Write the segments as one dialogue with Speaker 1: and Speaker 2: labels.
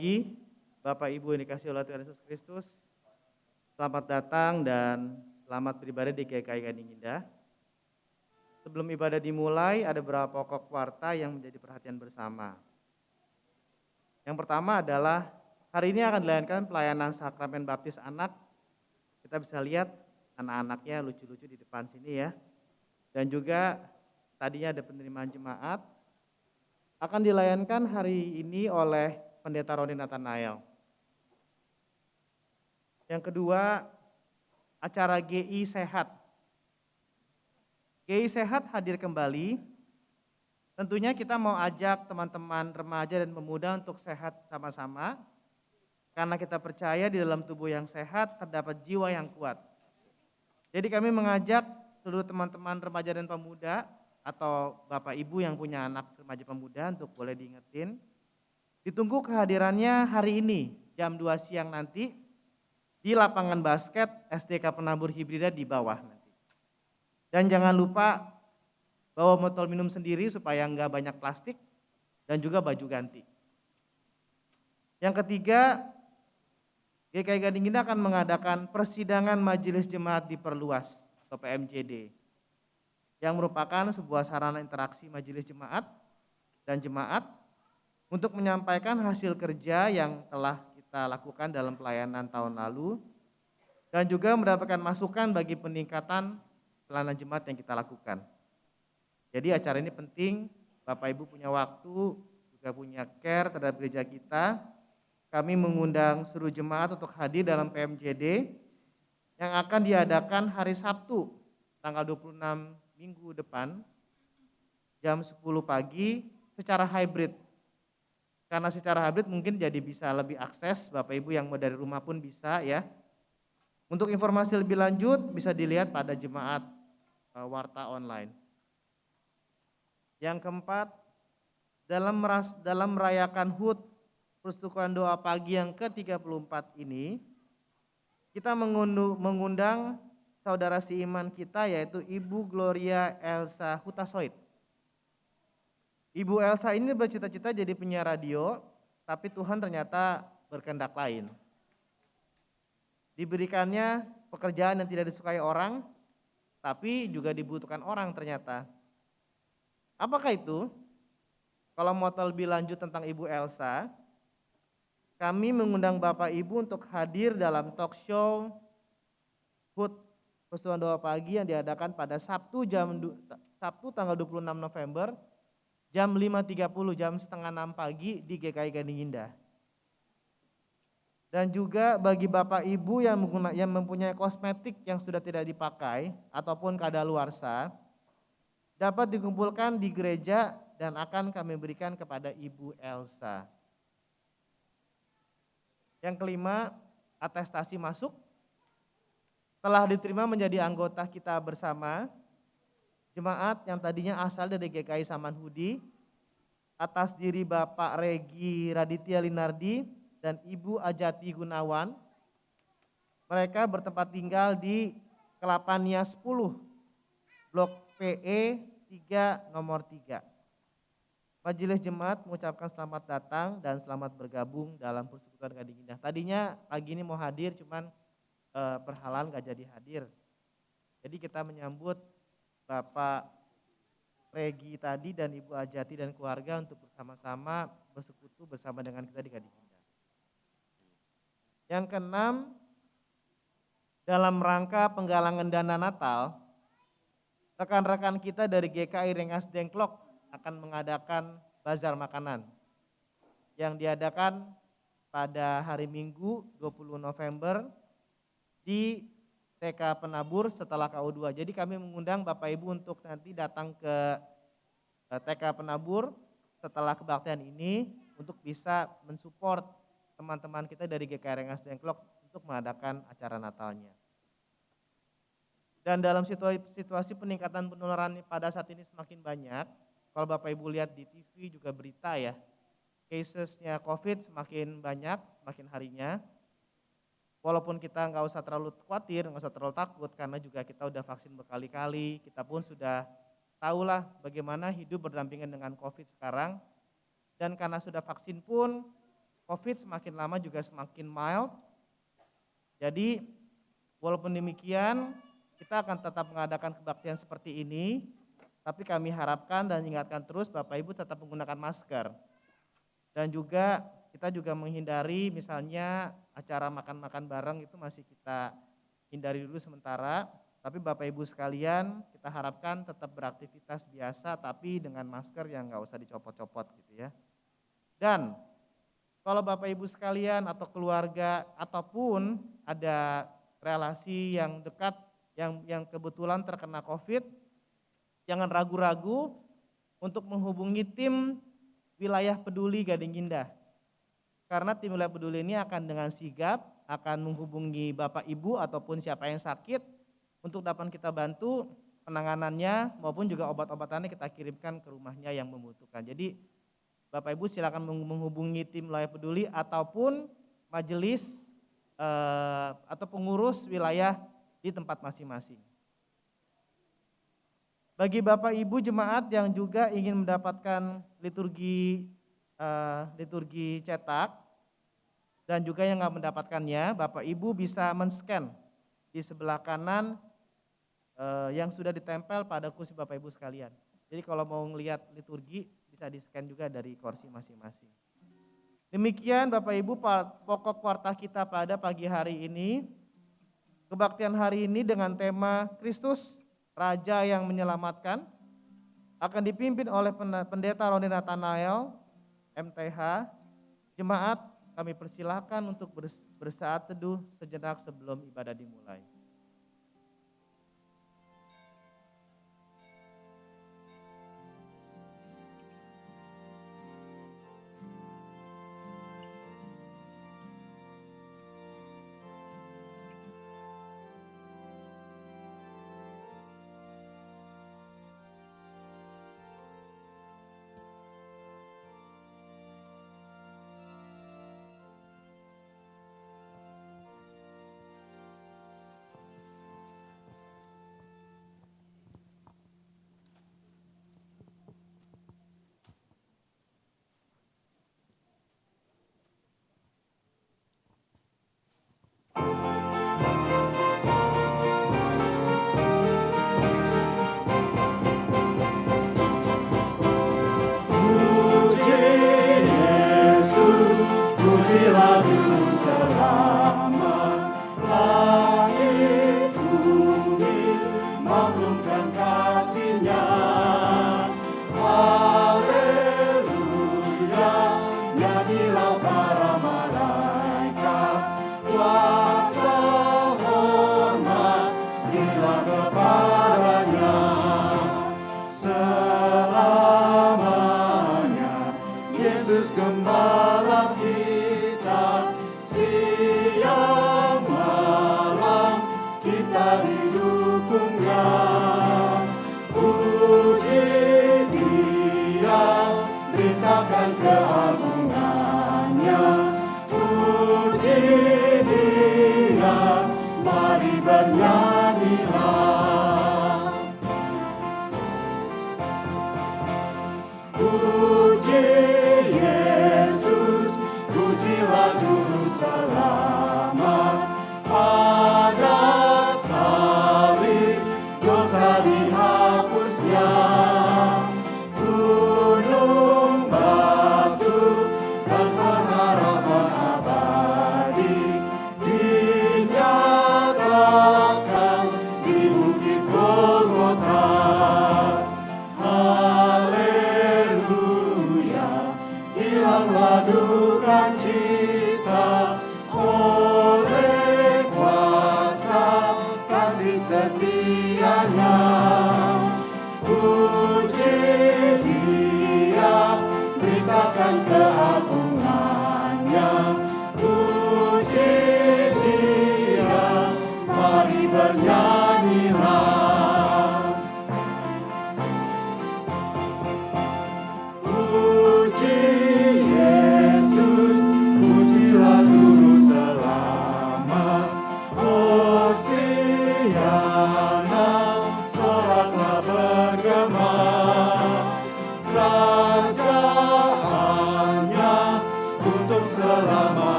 Speaker 1: pagi, Bapak Ibu yang dikasihi oleh Tuhan Yesus Kristus. Selamat datang dan selamat beribadah di GKI Gading Indah. Sebelum ibadah dimulai, ada beberapa pokok warta yang menjadi perhatian bersama. Yang pertama adalah hari ini akan dilayankan pelayanan sakramen baptis anak. Kita bisa lihat anak-anaknya lucu-lucu di depan sini ya. Dan juga tadinya ada penerimaan jemaat. Akan dilayankan hari ini oleh Pendeta Roni Nathanael. Yang kedua, acara GI Sehat. GI Sehat hadir kembali. Tentunya kita mau ajak teman-teman remaja dan pemuda untuk sehat sama-sama. Karena kita percaya di dalam tubuh yang sehat terdapat jiwa yang kuat. Jadi kami mengajak seluruh teman-teman remaja dan pemuda atau Bapak Ibu yang punya anak remaja pemuda untuk boleh diingetin. Ditunggu kehadirannya hari ini jam 2 siang nanti di lapangan basket SDK Penabur Hibrida di bawah nanti. Dan jangan lupa bawa botol minum sendiri supaya enggak banyak plastik dan juga baju ganti. Yang ketiga, GKI Gading Indah akan mengadakan persidangan majelis jemaat diperluas atau PMJD yang merupakan sebuah sarana interaksi majelis jemaat dan jemaat untuk menyampaikan hasil kerja yang telah kita lakukan dalam pelayanan tahun lalu dan juga mendapatkan masukan bagi peningkatan pelayanan jemaat yang kita lakukan. Jadi acara ini penting, Bapak Ibu punya waktu, juga punya care terhadap gereja kita. Kami mengundang seluruh jemaat untuk hadir dalam PMJD yang akan diadakan hari Sabtu tanggal 26 minggu depan jam 10 pagi secara hybrid. Karena secara hybrid mungkin jadi bisa lebih akses, Bapak Ibu yang mau dari rumah pun bisa ya. Untuk informasi lebih lanjut bisa dilihat pada jemaat warta online. Yang keempat, dalam merayakan HUT Persekutuan Doa Pagi yang ke-34 ini, kita mengundang saudara seiman kita yaitu Ibu Gloria Elsa Hutasoid. Ibu Elsa ini bercita-cita jadi penyiar radio, tapi Tuhan ternyata berkehendak lain. Diberikannya pekerjaan yang tidak disukai orang, tapi juga dibutuhkan orang ternyata. Apakah itu? Kalau mau tahu lebih lanjut tentang Ibu Elsa, kami mengundang Bapak Ibu untuk hadir dalam talk show HUT Persekutuan Doa Pagi yang diadakan pada Sabtu tanggal 26 November jam 5.30, jam setengah 6 pagi di GKI Gading Indah. Dan juga bagi Bapak Ibu yang mempunyai kosmetik yang sudah tidak dipakai ataupun kadaluarsa, dapat dikumpulkan di gereja dan akan kami berikan kepada Ibu Elsa. Yang kelima, atestasi masuk. Telah diterima menjadi anggota kita bersama, jemaat yang tadinya asal dari GKI Samanhudi, atas diri Bapak Regi Raditya Linardi dan Ibu Ajati Gunawan. Mereka bertempat tinggal di Kelapa Nia 10, Blok PE 3 nomor 3. Majelis Jemaat mengucapkan selamat datang dan selamat bergabung dalam Persekutuan Gading Indah. Tadinya pagi ini mau hadir cuman perhalaan gak jadi hadir. Jadi kita menyambut Bapak Regi tadi dan Ibu Ajati dan keluarga untuk bersama-sama bersekutu bersama dengan kita di Gading Indah. Yang keenam, dalam rangka penggalangan dana Natal, rekan-rekan kita dari GKI Rengas Dengklok akan mengadakan bazar makanan yang diadakan pada hari Minggu 20 November di TK Penabur setelah KU2. Jadi kami mengundang Bapak Ibu untuk nanti datang ke TK Penabur setelah kebaktian ini untuk bisa mensupport teman-teman kita dari GKI Rengas Dengklok untuk mengadakan acara Natalnya. Dan dalam situasi peningkatan penularan pada saat ini semakin banyak, kalau Bapak Ibu lihat di TV juga berita ya, casesnya COVID semakin banyak, semakin harinya. Walaupun kita nggak usah terlalu khawatir, nggak usah terlalu takut, karena juga kita udah vaksin berkali-kali, kita pun sudah tahulah bagaimana hidup berdampingan dengan COVID sekarang. Dan karena sudah vaksin pun, COVID semakin lama juga semakin mild. Jadi walaupun demikian kita akan tetap mengadakan kebaktian seperti ini, tapi kami harapkan dan ingatkan terus Bapak Ibu tetap menggunakan masker. Dan juga kita juga menghindari misalnya acara makan-makan bareng itu masih kita hindari dulu sementara. Tapi Bapak Ibu sekalian kita harapkan tetap beraktivitas biasa tapi dengan masker yang nggak usah dicopot-copot gitu ya. Dan kalau Bapak Ibu sekalian atau keluarga ataupun ada relasi yang dekat yang kebetulan terkena COVID, jangan ragu-ragu untuk menghubungi tim wilayah peduli Gading Indah. Karena tim wilayah peduli ini akan dengan sigap akan menghubungi Bapak Ibu ataupun siapa yang sakit untuk dapat kita bantu penanganannya maupun juga obat-obatannya kita kirimkan ke rumahnya yang membutuhkan. Jadi Bapak Ibu silakan menghubungi tim wilayah peduli ataupun majelis atau pengurus wilayah di tempat masing-masing. Bagi Bapak Ibu jemaat yang juga ingin mendapatkan liturgi cetak dan juga yang nggak mendapatkannya, Bapak Ibu bisa men-scan di sebelah kanan yang sudah ditempel pada kursi Bapak Ibu sekalian. Jadi kalau mau ngelihat liturgi bisa di-scan juga dari kursi masing-masing. Demikian Bapak Ibu pokok warta kita pada pagi hari ini. Kebaktian hari ini dengan tema Kristus Raja yang Menyelamatkan akan dipimpin oleh Pendeta Roni Nathanael MTH. Jemaat kami persilahkan untuk bersaat teduh sejenak sebelum ibadah dimulai.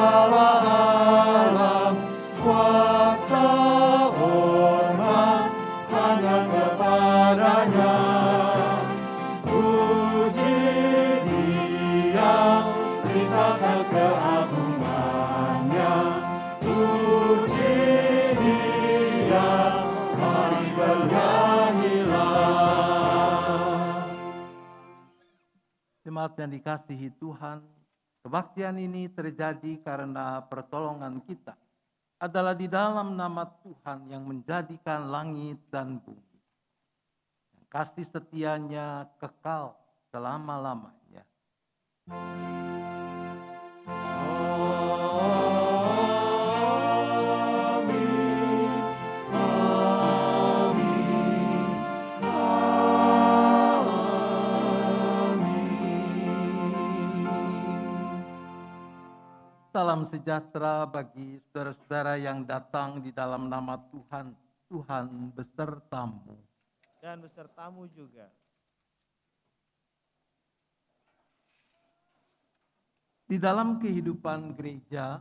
Speaker 2: Allah alam, kuasa hormat hanya kepadanya. Puji Dia, beritakan keagungannya. Puji Dia, mari bernyanyilah.
Speaker 3: Jemaat yang dikasihi Tuhan, kebaktian ini terjadi karena pertolongan kita adalah di dalam nama Tuhan yang menjadikan langit dan bumi. Kasih setianya kekal selama-lamanya. Salam sejahtera bagi saudara-saudara yang datang di dalam nama Tuhan. Tuhan besertamu.
Speaker 1: Dan besertamu juga.
Speaker 3: Di dalam kehidupan gereja,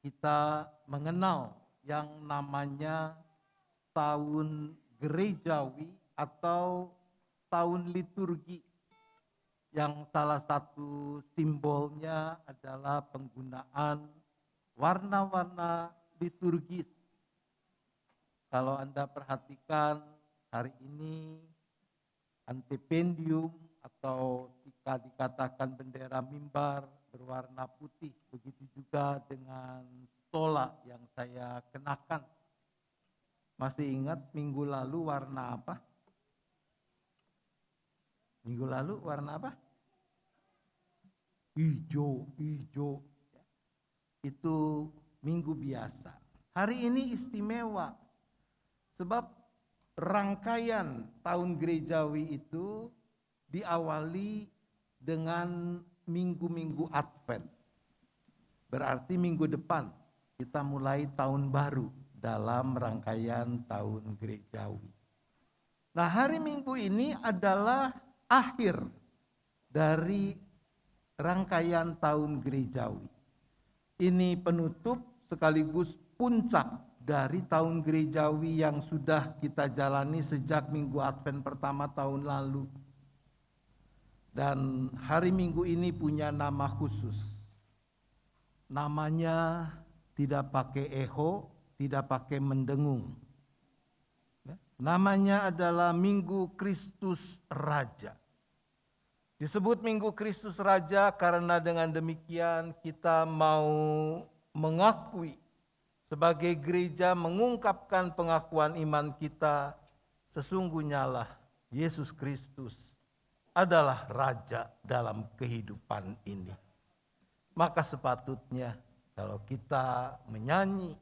Speaker 3: kita mengenal yang namanya tahun gerejawi atau tahun liturgi, yang salah satu simbolnya adalah penggunaan warna-warna liturgis. Kalau Anda perhatikan hari ini antependium atau jika dikatakan bendera mimbar berwarna putih, begitu juga dengan stola yang saya kenakan. Masih ingat minggu lalu warna apa? Minggu lalu warna apa? Hijau. Itu minggu biasa. Hari ini istimewa. Sebab rangkaian tahun gerejawi itu diawali dengan minggu-minggu Advent. Berarti minggu depan kita mulai tahun baru dalam rangkaian tahun gerejawi. Nah, hari Minggu ini adalah akhir dari rangkaian tahun gerejawi. Ini penutup sekaligus puncak dari tahun gerejawi yang sudah kita jalani sejak Minggu Advent pertama tahun lalu. Dan hari Minggu ini punya nama khusus. Namanya tidak pakai eho, tidak pakai mendengung. Namanya adalah Minggu Kristus Raja. Disebut Minggu Kristus Raja karena dengan demikian kita mau mengakui sebagai gereja, mengungkapkan pengakuan iman kita, sesungguhnya lah Yesus Kristus adalah Raja dalam kehidupan ini. Maka sepatutnya kalau kita menyanyi,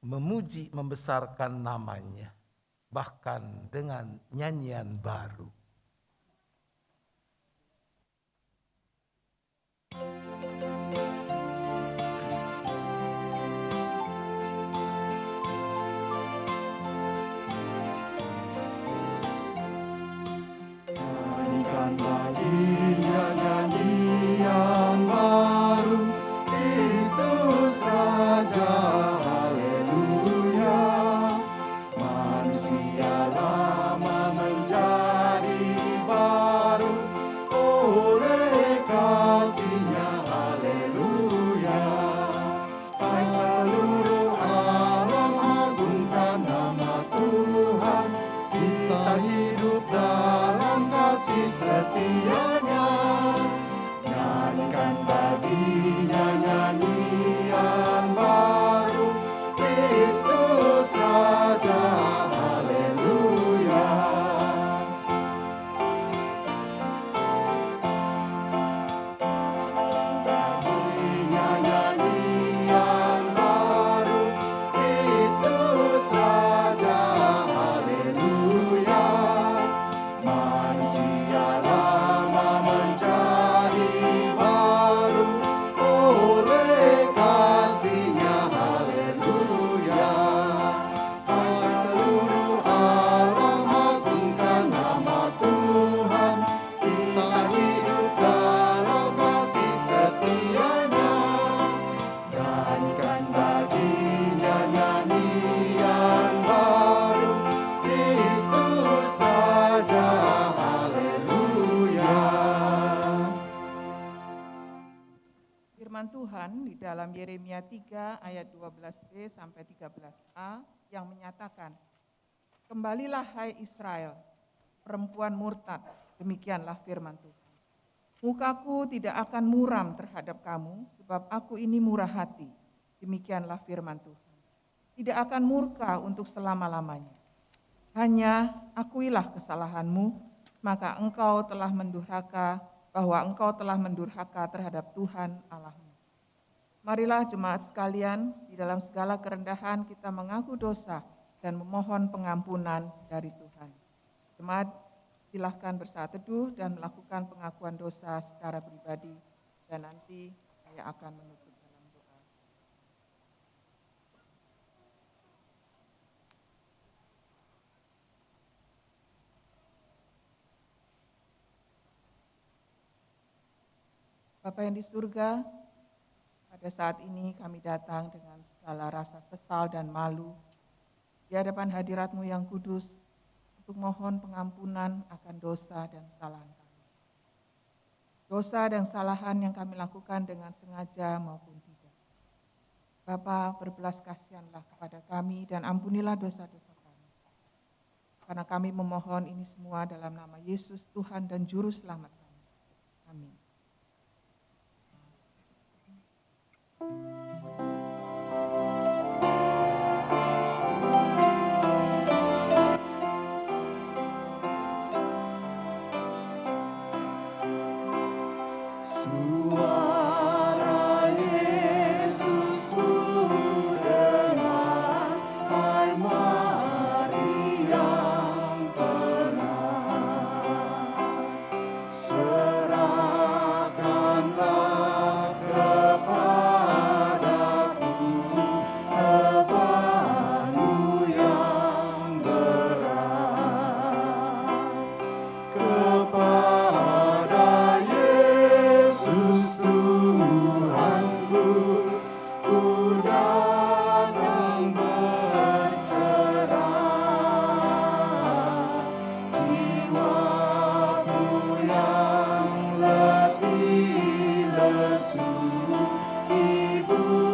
Speaker 3: memuji, membesarkan namanya, bahkan dengan nyanyian baru.
Speaker 2: Nyanyikan baginya nyanyian baru, Kristus Raja, haleluya. Manusia lama menjadi baru oleh kasih-Nya,
Speaker 4: dalam Yeremia 3 ayat 12b sampai 13a yang menyatakan, "Kembalilah hai Israel, perempuan murtad, demikianlah firman Tuhan. Mukaku tidak akan muram terhadap kamu, sebab aku ini murah hati, demikianlah firman Tuhan. Tidak akan murka untuk selama-lamanya. Hanya akuilah kesalahanmu, maka engkau telah mendurhaka, bahwa engkau telah mendurhaka terhadap Tuhan Allahmu." Marilah jemaat sekalian, di dalam segala kerendahan kita mengaku dosa dan memohon pengampunan dari Tuhan. Jemaat, silahkan bersaat teduh dan melakukan pengakuan dosa secara pribadi, dan nanti saya akan menutup dalam doa. Bapa yang di surga, pada saat ini kami datang dengan segala rasa sesal dan malu di hadapan hadirat-Mu yang kudus untuk mohon pengampunan akan dosa dan kesalahan kami. Dosa dan kesalahan yang kami lakukan dengan sengaja maupun tidak. Bapa, berbelas kasihanlah kepada kami dan ampunilah dosa-dosa kami. Karena kami memohon ini semua dalam nama Yesus, Tuhan dan Juru Selamat kami. Amin.
Speaker 2: Suara Yesus ku dengar, hai Maria tenang. Serahkanlah kepadaku bebanmu yang berat. Kepada Yesus Tuhanku, ku datang berserah. Jiwaku yang letih lesu, dibuatnya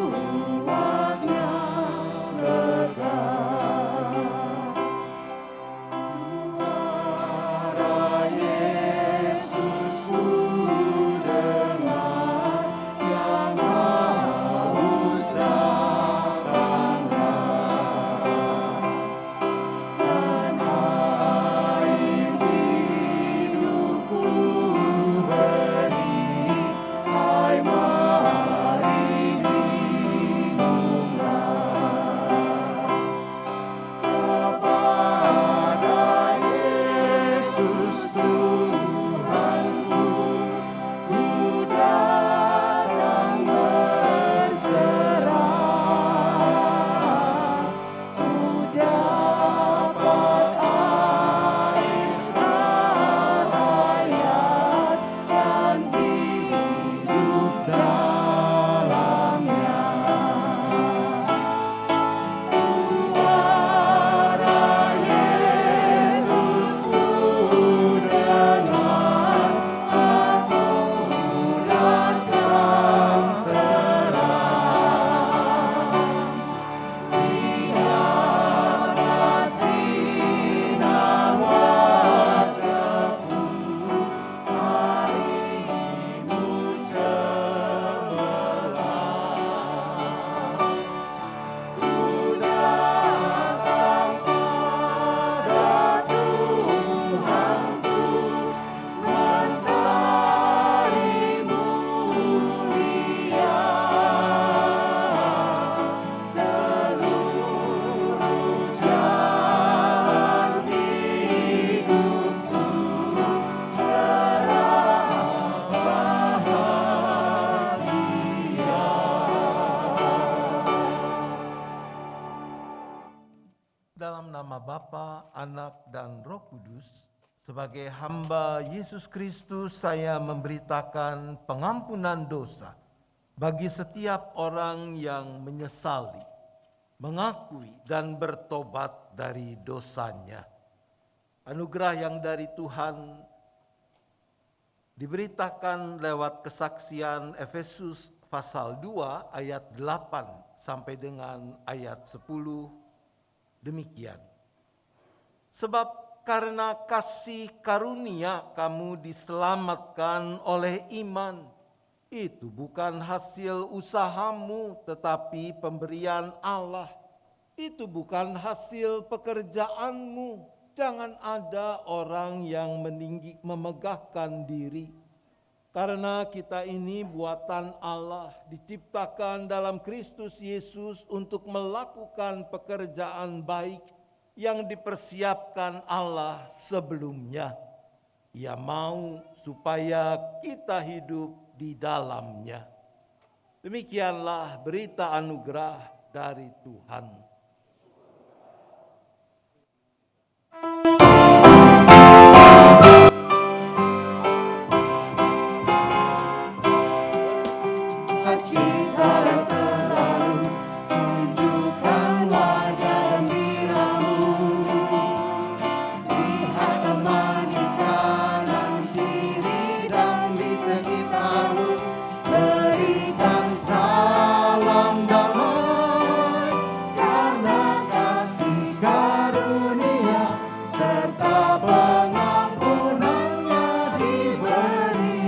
Speaker 2: lega. Suara Yesus ku dengar, yang haus datanglah. Dan air hidupku beri, hai mari minumlah. Kepada Yesus Tuhanku, ku datang berserah. Ku dapat air hayat dan hidup dalamnya. Suara Yesus ku dengar, aku datang terang. Lihatlah sinar wajahku, harimu cemerlang. Ku datang pada Tuhanku, mencari mulia. Seluruh jalan hidupku cerah bahagia.
Speaker 3: Dalam nama Bapa, Anak, dan Roh Kudus, sebagai hamba Yesus Kristus, saya memberitakan pengampunan dosa bagi setiap orang yang menyesali, mengakui, dan bertobat dari dosanya. Anugerah yang dari Tuhan diberitakan lewat kesaksian Efesus pasal 2 ayat 8 sampai dengan ayat 10 demikian. Sebab karena kasih karunia kamu diselamatkan oleh iman. Itu bukan hasil usahamu tetapi pemberian Allah. Itu bukan hasil pekerjaanmu. Jangan ada orang yang memegahkan diri. Karena kita ini buatan Allah, diciptakan dalam Kristus Yesus untuk melakukan pekerjaan baik yang dipersiapkan Allah sebelumnya. Ia mau supaya kita hidup di dalamnya. Demikianlah berita anugerah dari Tuhan.
Speaker 2: Cita selalu tunjukkan wajah gembiramu. Lihat teman di kanan kiri dan di sekitarmu. Berikan salam damai karena kasih karunia serta pengampunannya diberi.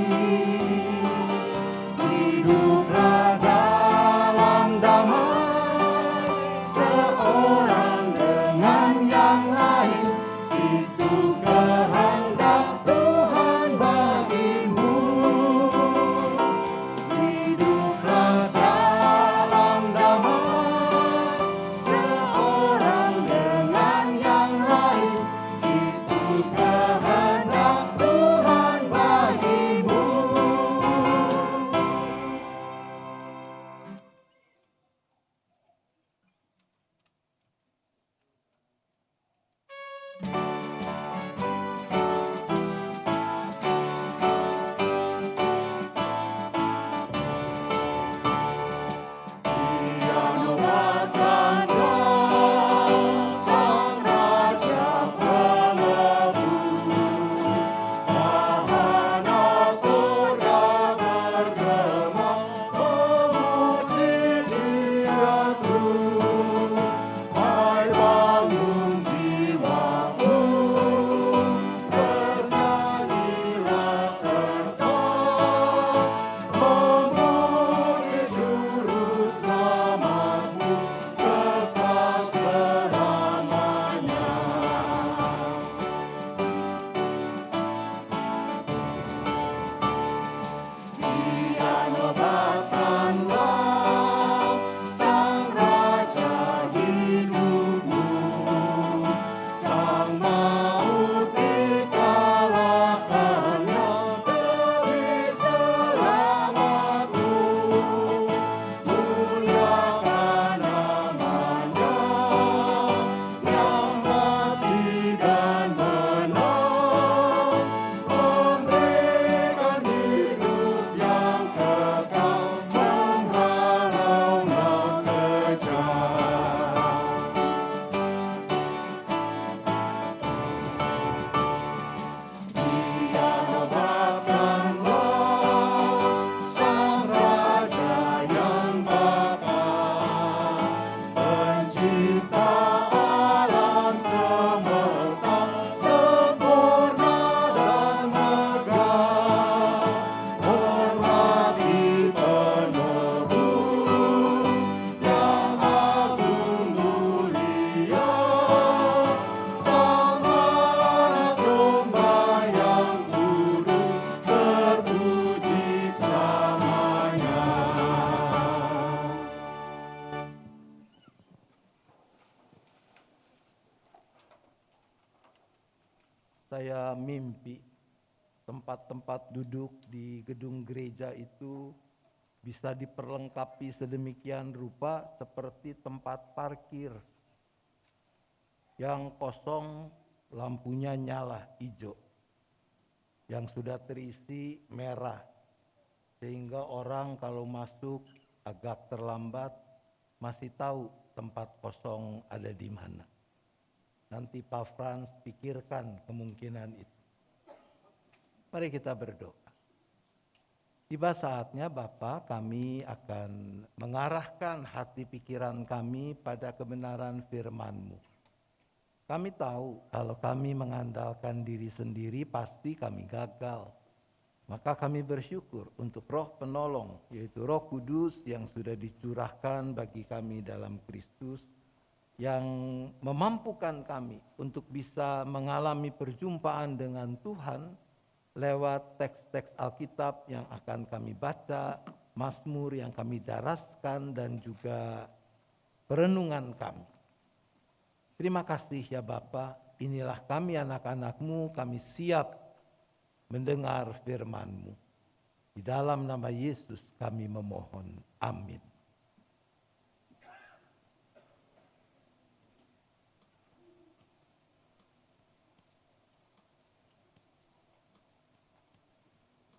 Speaker 2: Hiduplah dalam damai seorang dengan yang lain. Itu kehendak Tuhan bagimu. Hiduplah dalam damai seorang dengan yang lain. Itu kehendak Tuhan bagimu. Dia nobatkanlah Sang Raja penebus. Wahana surga bergema memuji Dia terus. Hai bangun jiwamu, bernyanyilah serta memuji Juru Selamatmu kekal selamanya. Dia nobatkanlah Sang Raja hidupmu. Sang maut dikalahkannya demi selamatmu. Muliakan namanya yang mati dan menang, memberikan hidup yang kekal menghalau maut kejam. Dia nobatkanlah Sang Raja yang bakal, pencipta alam semesta sempurna dan megah. Hormati penebus yang agung mulia, Sang Anak Domba yang kudus terpuji selamanya.
Speaker 3: Saya mimpi tempat-tempat duduk di gedung gereja itu bisa diperlengkapi sedemikian rupa seperti tempat parkir yang kosong, lampunya nyala hijau, yang sudah terisi merah, sehingga orang kalau masuk agak terlambat masih tahu tempat kosong ada di mana. Nanti Pak Frans pikirkan kemungkinan itu. Mari kita berdoa. Tiba saatnya Bapa, kami akan mengarahkan hati pikiran kami pada kebenaran firman-Mu. Kami tahu kalau kami mengandalkan diri sendiri pasti kami gagal. Maka kami bersyukur untuk Roh Penolong, yaitu Roh Kudus yang sudah dicurahkan bagi kami dalam Kristus, yang memampukan kami untuk bisa mengalami perjumpaan dengan Tuhan lewat teks-teks Alkitab yang akan kami baca, Mazmur yang kami daraskan, dan juga perenungan kami. Terima kasih ya Bapa, inilah kami anak-anak-Mu, kami siap mendengar firman-Mu. Di dalam nama Yesus kami memohon. Amin.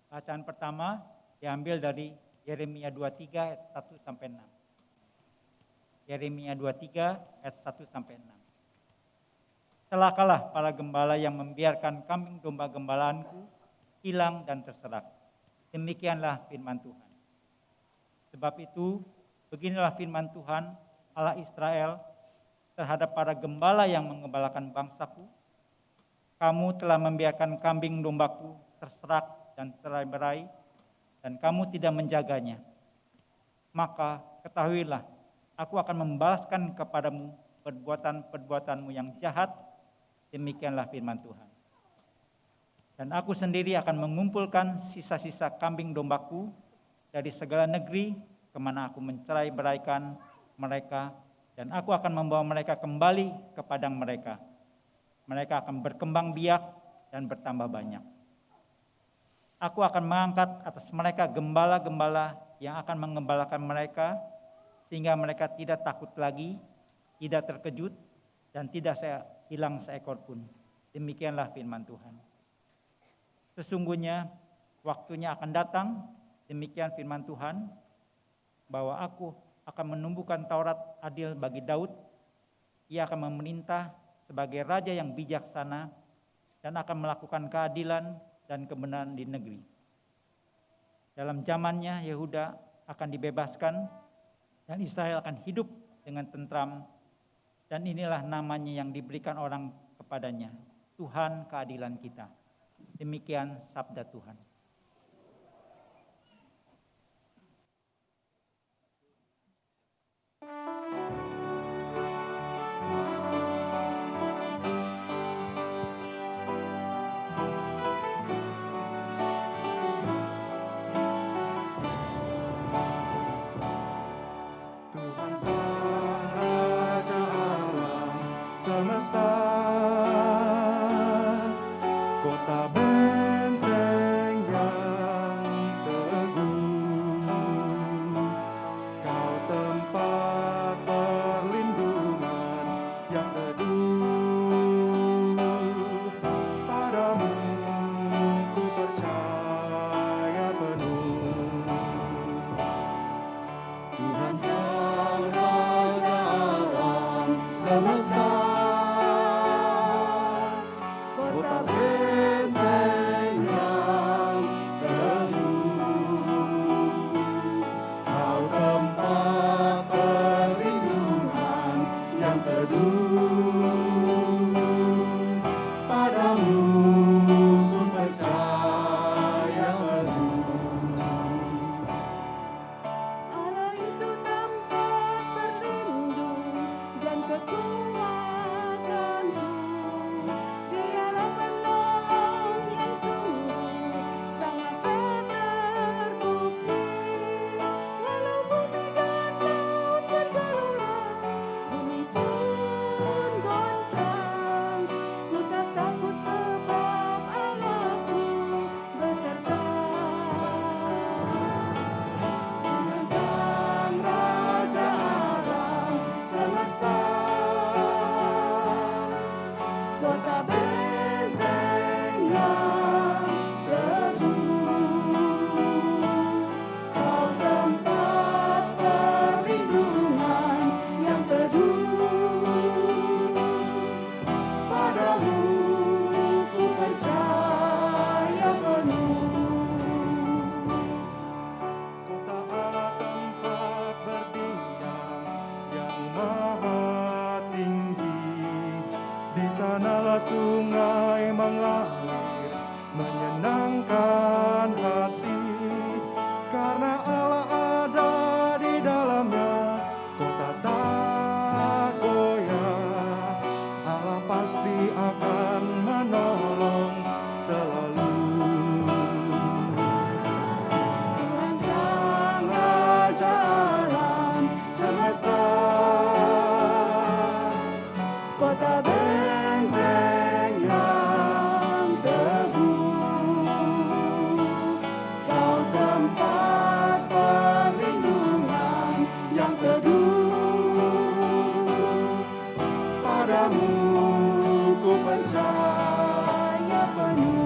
Speaker 5: Bacaan pertama diambil dari Yeremia 23 ayat 1 sampai 6. Yeremia 23 ayat 1 sampai 6. Celakalah para gembala yang membiarkan kambing domba gembalaanku hilang dan terserak. Demikianlah firman Tuhan. Sebab itu, beginilah firman Tuhan Allah Israel terhadap para gembala yang mengembalakan bangsaku. Kamu telah membiarkan kambing dombaku terserak dan terai-berai, dan kamu tidak menjaganya. Maka ketahuilah, aku akan membalaskan kepadamu perbuatan-perbuatanmu yang jahat. Demikianlah firman Tuhan. Dan aku sendiri akan mengumpulkan sisa-sisa kambing dombaku dari segala negeri kemana aku mencerai-beraikan mereka, dan aku akan membawa mereka kembali ke padang mereka. Mereka akan berkembang biak dan bertambah banyak. Aku akan mengangkat atas mereka gembala-gembala yang akan mengembalakan mereka, sehingga mereka tidak takut lagi, tidak terkejut, dan tidak hilang seekor pun. Demikianlah firman Tuhan. Sesungguhnya waktunya akan datang, demikian firman Tuhan, bahwa aku akan menumbuhkan Taurat adil bagi Daud. Ia akan memerintah sebagai raja yang bijaksana dan akan melakukan keadilan dan kebenaran di negeri. Dalam zamannya Yehuda akan dibebaskan dan Israel akan hidup dengan tentram, dan inilah namanya yang diberikan orang kepadanya, Tuhan keadilan kita. Demikian sabda Tuhan.
Speaker 2: Tuhan Sang Raja alam semesta, kota benteng yang teguh, Kau tempat perlindungan yang teduh. Padamu ku percaya penuh. Tuhan Sang Raja alam semesta, maha tinggi. Di sanalah sungai mengalir, menyenangkan hati. Karena Allah ada di dalamnya, kota tak goyah. Allah pasti akan menolong selalu. Tuhan Sang Raja alam semesta, kota benteng yang teguh, kau tempat perlindungan yang teduh. Padamu ku percaya penuh.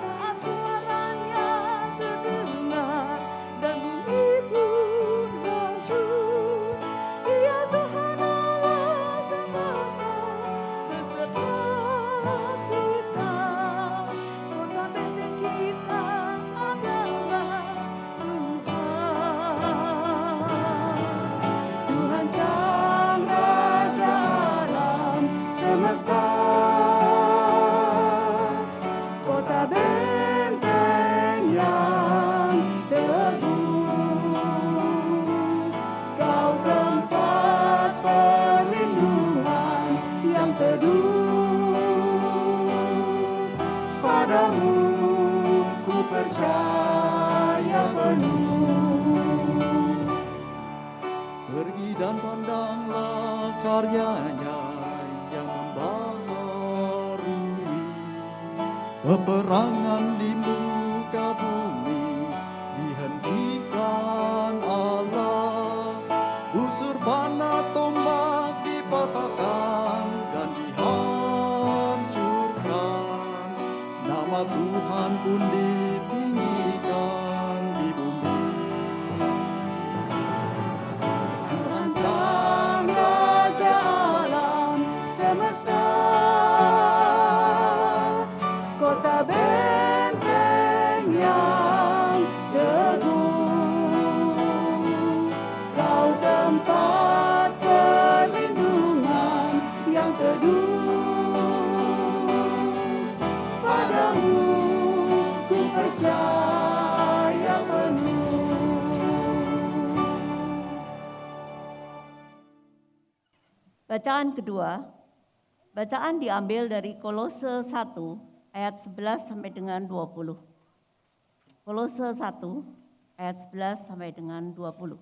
Speaker 6: Saat suaranya terdengar dan bumi pun hancur, Dia Tuhan Allah semesta beserta kita. Kota benteng kita adalah Tuhan.
Speaker 2: Tuhan Sang Raja alam semesta, kota benteng yang teguh, kau tempat perlindungan yang teduh. Padamu ku percaya penuh. Pergi dan pandanglah karyanya yang membaharui peperangan di muka bumi. Dihentikan Allah, busur panah tombak dipatahkan dan dihancurkan. Nama Tuhan pun ditinggikan di bumi. Tuhan Sang Raja alam semesta, kota benteng yang teguh, kau tempat perlindungan yang teduh. Padamu ku percaya penuh.
Speaker 6: Bacaan kedua, bacaan diambil dari Kolose 1 ayat 11 sampai dengan 20. Kolose 1 ayat 11 sampai dengan 20.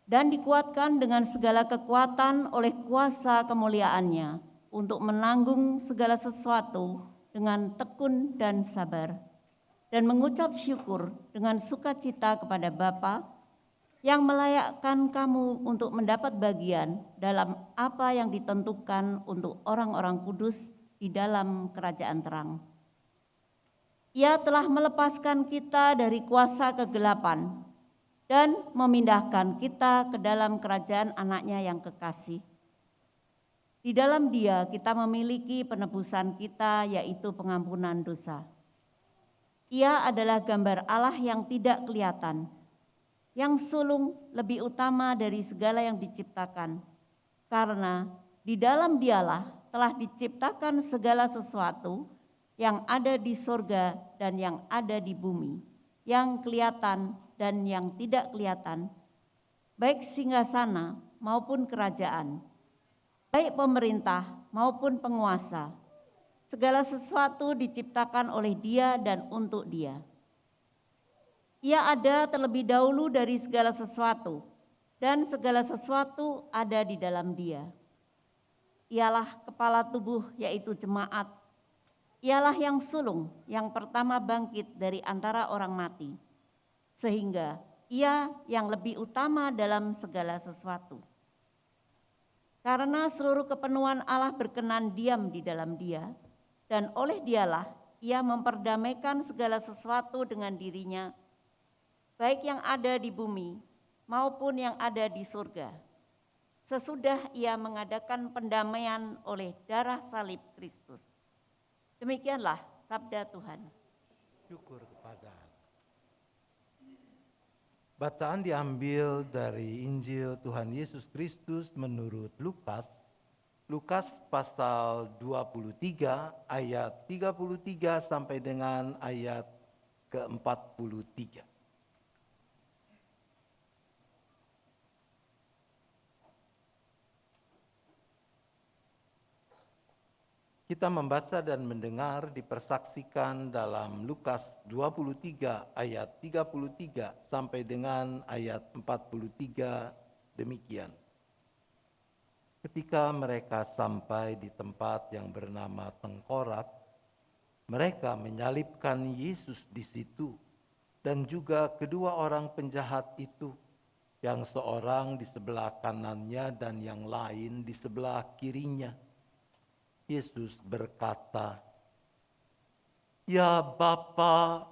Speaker 6: Dan dikuatkan dengan segala kekuatan oleh kuasa kemuliaannya untuk menanggung segala sesuatu dengan tekun dan sabar, dan mengucap syukur dengan sukacita kepada Bapa yang melayakkan kamu untuk mendapat bagian dalam apa yang ditentukan untuk orang-orang kudus di dalam kerajaan terang. Ia telah melepaskan kita dari kuasa kegelapan dan memindahkan kita ke dalam kerajaan anaknya yang kekasih. Di dalam Dia kita memiliki penebusan kita, yaitu pengampunan dosa. Ia adalah gambar Allah yang tidak kelihatan, yang sulung lebih utama dari segala yang diciptakan, karena di dalam Dialah telah diciptakan segala sesuatu yang ada di sorga dan yang ada di bumi, yang kelihatan dan yang tidak kelihatan, baik singgasana maupun kerajaan, baik pemerintah maupun penguasa. Segala sesuatu diciptakan oleh Dia dan untuk Dia. Ia ada terlebih dahulu dari segala sesuatu, dan segala sesuatu ada di dalam Dia. Ialah kepala tubuh, yaitu jemaat. Ialah yang sulung, yang pertama bangkit dari antara orang mati, sehingga Ia yang lebih utama dalam segala sesuatu. Karena seluruh kepenuhan Allah berkenan diam di dalam Dia, dan oleh Dialah Ia memperdamaikan segala sesuatu dengan dirinya, baik yang ada di bumi maupun yang ada di surga, sesudah Ia mengadakan pendamaian oleh darah salib Kristus. Demikianlah sabda Tuhan.
Speaker 3: Syukur kepada Allah. Bacaan diambil dari Injil Tuhan Yesus Kristus menurut Lukas. Lukas pasal 23 ayat 33 sampai dengan ayat ke-43. Kita membaca dan mendengar dipersaksikan dalam Lukas 23 ayat 33 sampai dengan ayat 43 demikian. Ketika mereka sampai di tempat yang bernama Tengkorak, mereka menyalibkan Yesus di situ dan juga kedua orang penjahat itu, yang seorang di sebelah kanannya dan yang lain di sebelah kirinya. Yesus berkata, "Ya Bapa,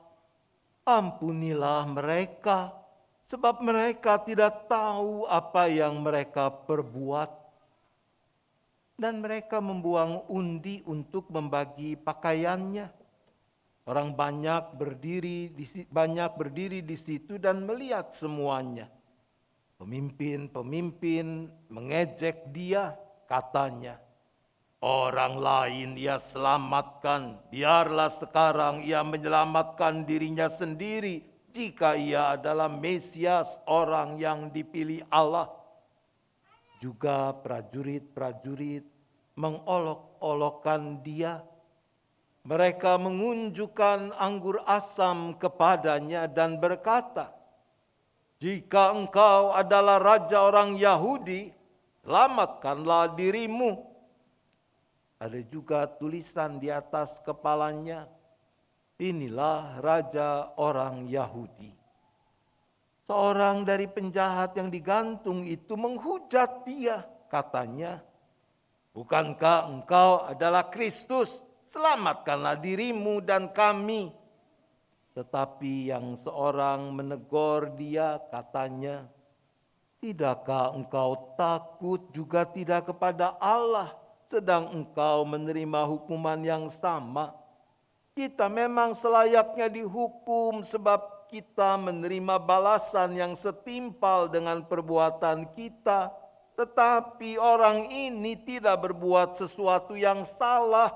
Speaker 3: ampunilah mereka, sebab mereka tidak tahu apa yang mereka perbuat." Dan mereka membuang undi untuk membagi pakaiannya. Orang banyak berdiri di situ dan melihat semuanya. Pemimpin-pemimpin mengejek dia, katanya, "Orang lain ia selamatkan, biarlah sekarang ia menyelamatkan dirinya sendiri jika ia adalah Mesias, orang yang dipilih Allah." Juga prajurit-prajurit mengolok-olokkan dia. Mereka mengunjukkan anggur asam kepadanya dan berkata, "Jika engkau adalah raja orang Yahudi, selamatkanlah dirimu." Ada juga tulisan di atas kepalanya, "Inilah raja orang Yahudi." Seorang dari penjahat yang digantung itu menghujat dia, katanya, "Bukankah engkau adalah Kristus? Selamatkanlah dirimu dan kami." Tetapi yang seorang menegur dia, katanya, "Tidakkah engkau takut juga tidak kepada Allah, sedang engkau menerima hukuman yang sama? Kita memang selayaknya dihukum sebab kita menerima balasan yang setimpal dengan perbuatan kita. Tetapi orang ini tidak berbuat sesuatu yang salah."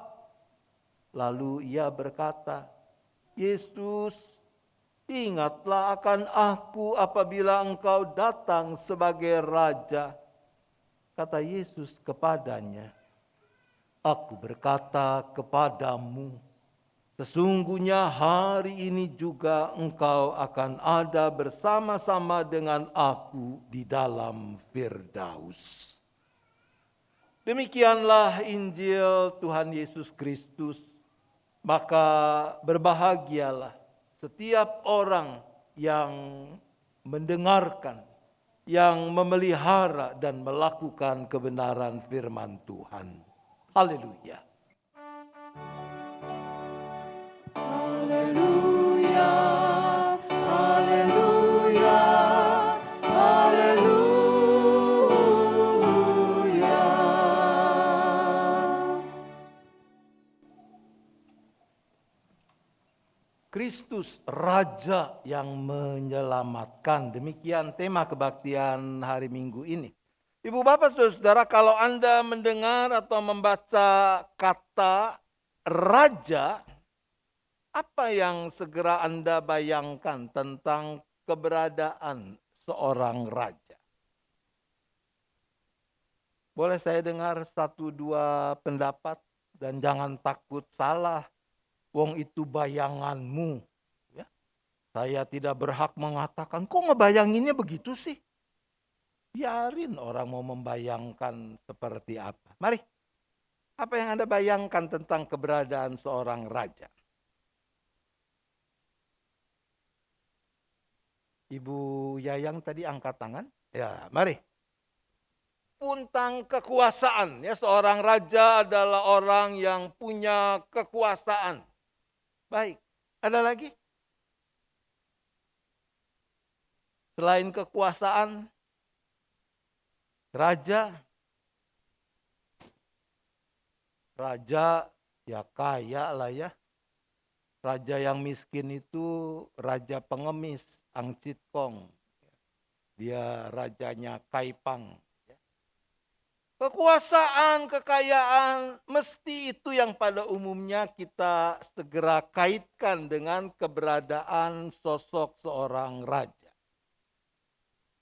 Speaker 3: Lalu ia berkata, "Yesus, ingatlah akan aku apabila engkau datang sebagai raja." Kata Yesus kepadanya, "Aku berkata kepadamu, sesungguhnya hari ini juga engkau akan ada bersama-sama dengan aku di dalam Firdaus." Demikianlah Injil Tuhan Yesus Kristus. Maka berbahagialah setiap orang yang mendengarkan, yang memelihara dan melakukan kebenaran firman Tuhan. Haleluya.
Speaker 2: Haleluya, haleluya, haleluya.
Speaker 3: Kristus Raja yang menyelamatkan. Demikian tema kebaktian hari Minggu ini. Ibu bapak saudara-saudara, kalau Anda mendengar atau membaca kata raja, apa yang segera Anda bayangkan tentang keberadaan seorang raja? Boleh saya dengar satu dua pendapat, dan jangan takut salah. Wong itu bayanganmu. Ya. Saya tidak berhak mengatakan, kok ngebayanginnya begitu sih? Biarin orang mau membayangkan seperti apa. Mari, apa yang Anda bayangkan tentang keberadaan seorang raja? Ibu Yayang tadi angkat tangan. Ya, mari. Tentang kekuasaan. Ya, seorang raja adalah orang yang punya kekuasaan. Baik, ada lagi? Selain kekuasaan, raja ya kaya lah ya. Raja yang miskin itu raja pengemis, Angcit Kong. Dia rajanya Kaipang. Kekuasaan, kekayaan, mesti itu yang pada umumnya kita segera kaitkan dengan keberadaan sosok seorang raja.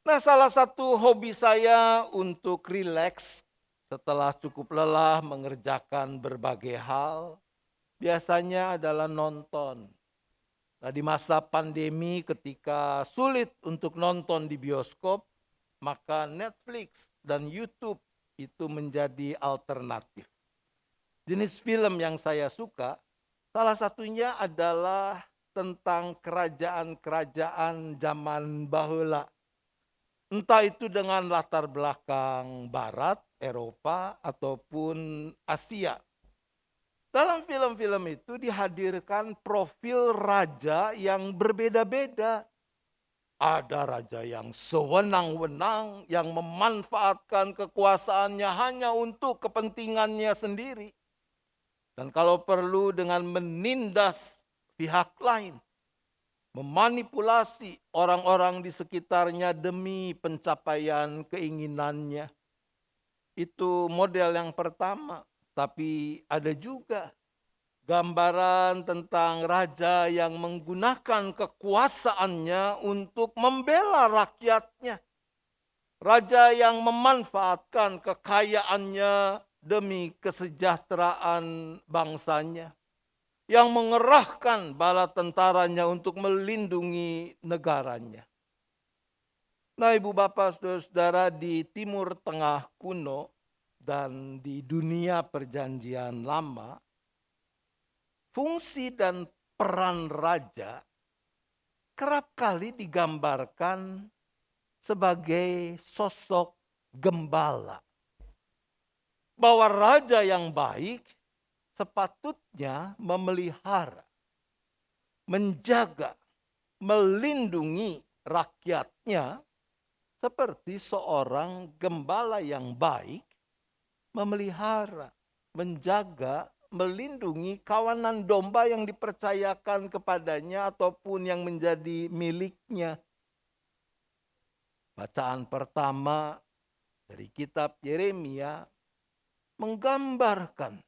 Speaker 3: Nah, salah satu hobi saya untuk rileks setelah cukup lelah mengerjakan berbagai hal, biasanya adalah nonton. Nah, di masa pandemi ketika sulit untuk nonton di bioskop, maka Netflix dan YouTube itu menjadi alternatif. Jenis film yang saya suka, salah satunya adalah tentang kerajaan-kerajaan zaman bahula. Entah itu dengan latar belakang Barat, Eropa, ataupun Asia. Dalam film-film itu dihadirkan profil raja yang berbeda-beda. Ada raja yang sewenang-wenang, yang memanfaatkan kekuasaannya hanya untuk kepentingannya sendiri. Dan kalau perlu dengan menindas pihak lain. Memanipulasi orang-orang di sekitarnya demi pencapaian keinginannya. Itu model yang pertama. Tapi ada juga gambaran tentang raja yang menggunakan kekuasaannya untuk membela rakyatnya. Raja yang memanfaatkan kekayaannya demi kesejahteraan bangsanya. Yang mengerahkan bala tentaranya untuk melindungi negaranya. Nah, Ibu Bapak Saudara-saudara, di Timur Tengah kuno dan di dunia Perjanjian Lama, fungsi dan peran raja kerap kali digambarkan sebagai sosok gembala. Bahwa raja yang baik sepatutnya memelihara, menjaga, melindungi rakyatnya seperti seorang gembala yang baik memelihara, menjaga, melindungi kawanan domba yang dipercayakan kepadanya ataupun yang menjadi miliknya. Bacaan pertama dari kitab Yeremia menggambarkan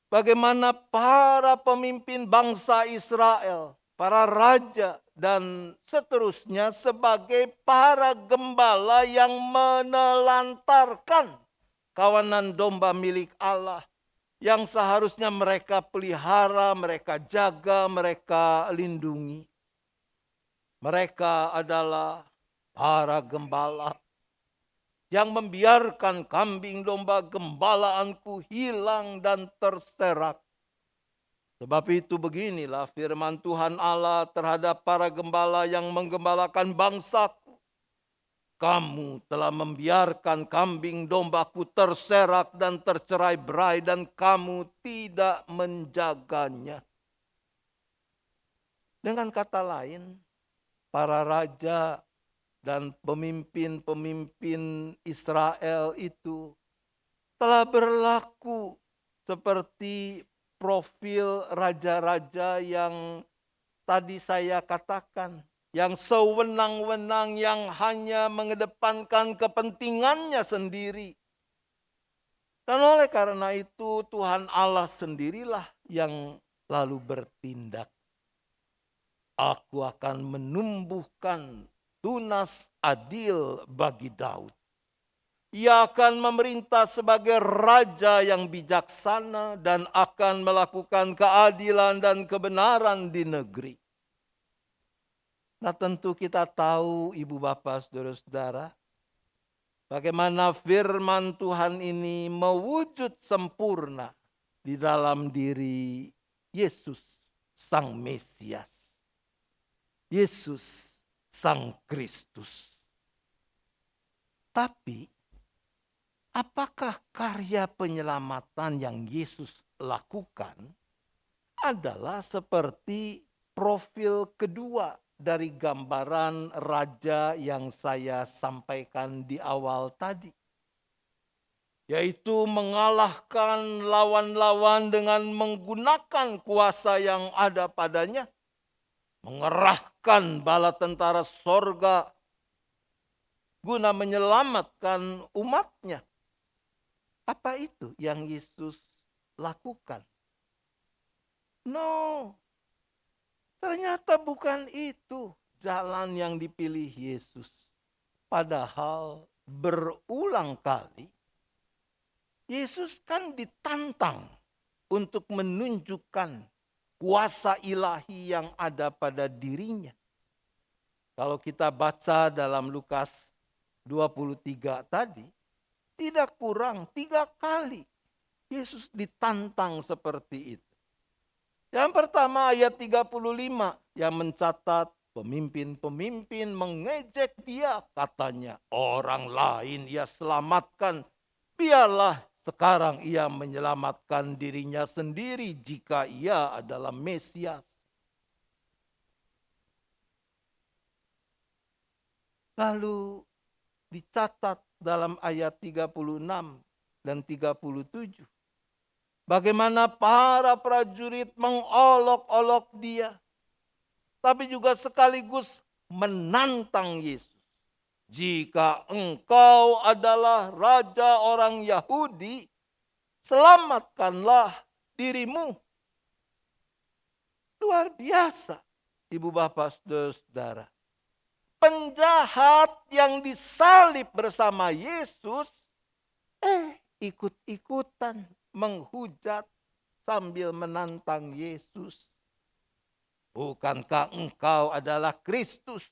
Speaker 3: bagaimana para pemimpin bangsa Israel, para raja dan seterusnya sebagai para gembala yang menelantarkan kawanan domba milik Allah yang seharusnya mereka pelihara, mereka jaga, mereka lindungi. Mereka adalah para gembala yang membiarkan kambing domba gembalaanku hilang dan terserak. Sebab itu beginilah firman Tuhan Allah terhadap para gembala yang menggembalakan bangsaku. Kamu telah membiarkan kambing dombaku terserak dan tercerai-berai dan kamu tidak menjaganya. Dengan kata lain, para raja dan pemimpin-pemimpin Israel itu telah berlaku seperti profil raja-raja yang tadi saya katakan. Yang sewenang-wenang, yang hanya mengedepankan kepentingannya sendiri. Dan oleh karena itu Tuhan Allah sendirilah yang lalu bertindak. Aku akan menumbuhkan tunas adil bagi Daud. Ia akan memerintah sebagai raja yang bijaksana dan akan melakukan keadilan dan kebenaran di negeri. Nah, tentu kita tahu Ibu Bapak Saudara-saudara, bagaimana firman Tuhan ini mewujud sempurna di dalam diri Yesus Sang Mesias. Yesus Sang Kristus. Tapi apakah karya penyelamatan yang Yesus lakukan adalah seperti profil kedua dari gambaran raja yang saya sampaikan di awal tadi? yaitu mengalahkan lawan-lawan dengan menggunakan kuasa yang ada padanya, mengerahkan bala tentara sorga guna menyelamatkan umatnya. Apa itu yang Yesus lakukan? No, ternyata bukan itu jalan yang dipilih Yesus. Padahal berulang kali Yesus kan ditantang untuk menunjukkan kuasa ilahi yang ada pada dirinya. Kalau kita baca dalam Lukas 23 tadi, tidak kurang 3 kali Yesus ditantang seperti itu. Yang pertama ayat 35 yang mencatat pemimpin-pemimpin mengejek dia, katanya orang lain ia selamatkan, biarlah sekarang ia menyelamatkan dirinya sendiri jika ia adalah Mesias. Lalu dicatat dalam ayat 36 dan 37. Bagaimana para prajurit mengolok-olok dia. Tapi juga sekaligus menantang Yesus. Jika engkau adalah raja orang Yahudi, selamatkanlah dirimu. Luar biasa, Ibu Bapak Saudara-saudara. Penjahat yang disalib bersama Yesus, ikut-ikutan menghujat sambil menantang Yesus. Bukankah engkau adalah Kristus?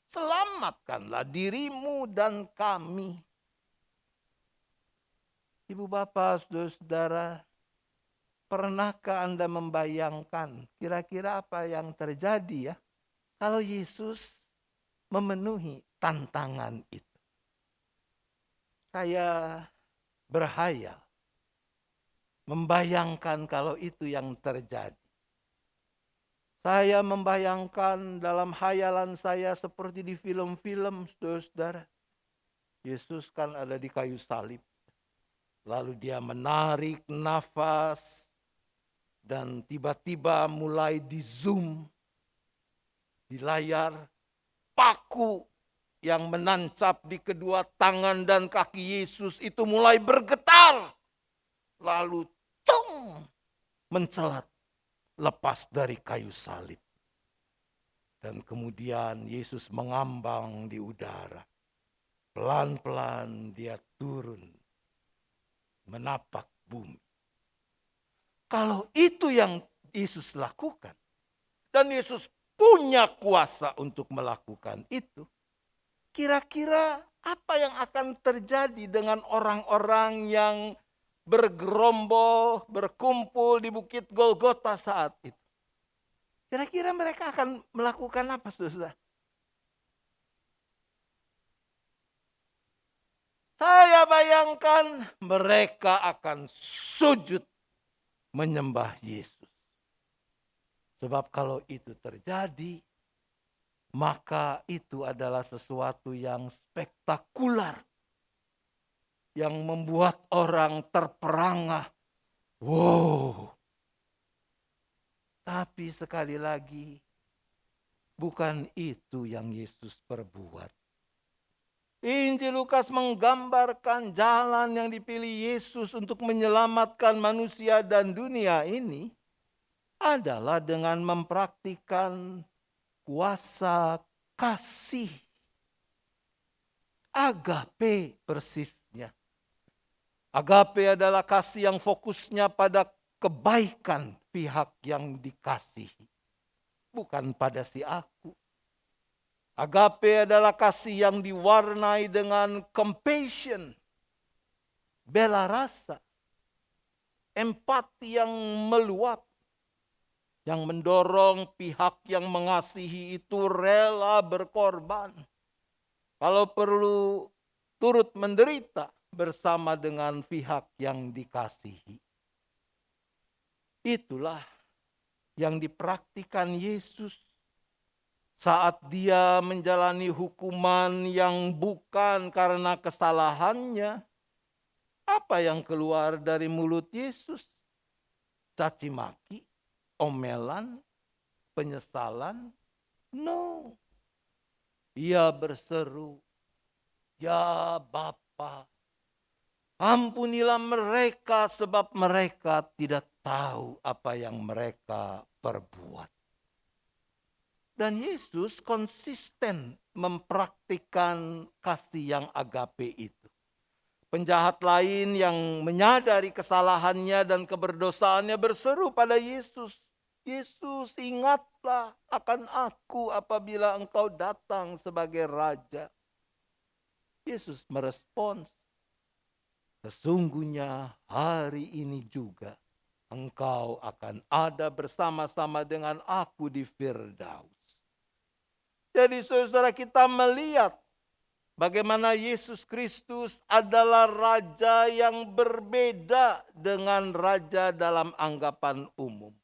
Speaker 3: Selamatkanlah dirimu dan kami. Ibu bapak, saudara-saudara, pernahkah Anda membayangkan kira-kira apa yang terjadi ya kalau Yesus memenuhi tantangan itu? Saya berhayal membayangkan kalau itu yang terjadi. Saya membayangkan dalam hayalan saya seperti di film-film, saudara-saudara. Yesus kan ada di kayu salib. Lalu dia menarik nafas dan tiba-tiba mulai di zoom di layar. Paku yang menancap di kedua tangan dan kaki Yesus itu mulai bergetar. Lalu mencelat lepas dari kayu salib. Dan kemudian Yesus mengambang di udara. Pelan-pelan dia turun, menapak bumi. Kalau itu yang Yesus lakukan, dan Yesus punya kuasa untuk melakukan itu, kira-kira apa yang akan terjadi dengan orang-orang yang bergerombol, berkumpul di Bukit Golgota saat itu? Kira-kira mereka akan melakukan apa, saudara? Saya bayangkan mereka akan sujud menyembah Yesus. Sebab kalau itu terjadi, maka itu adalah sesuatu yang spektakuler. Yang membuat orang terperangah. Wow. Tapi sekali lagi, bukan itu yang Yesus perbuat. Injil Lukas menggambarkan jalan yang dipilih Yesus untuk menyelamatkan manusia dan dunia ini adalah dengan mempraktikkan kuasa kasih. Agape persisnya. Agape adalah kasih yang fokusnya pada kebaikan pihak yang dikasihi. Bukan pada si aku. Agape adalah kasih yang diwarnai dengan compassion. Bela rasa. Empati yang meluap. Yang mendorong pihak yang mengasihi itu rela berkorban. Kalau perlu turut menderita bersama dengan pihak yang dikasihi. Itulah yang dipraktikkan Yesus saat dia menjalani hukuman yang bukan karena kesalahannya, Apa yang keluar dari mulut Yesus? Caci maki, omelan, penyesalan? No. Ia berseru, "Ya Bapa, ampunilah mereka sebab mereka tidak tahu apa yang mereka perbuat." Dan Yesus konsisten mempraktikkan kasih yang agape itu. Penjahat lain yang menyadari kesalahannya dan keberdosaannya berseru pada Yesus, "Yesus, ingatlah akan aku apabila Engkau datang sebagai Raja." Yesus merespons, "Sesungguhnya hari ini juga engkau akan ada bersama-sama dengan aku di Firdaus." Jadi saudara, kita melihat bagaimana Yesus Kristus adalah Raja yang berbeda dengan raja dalam anggapan umum.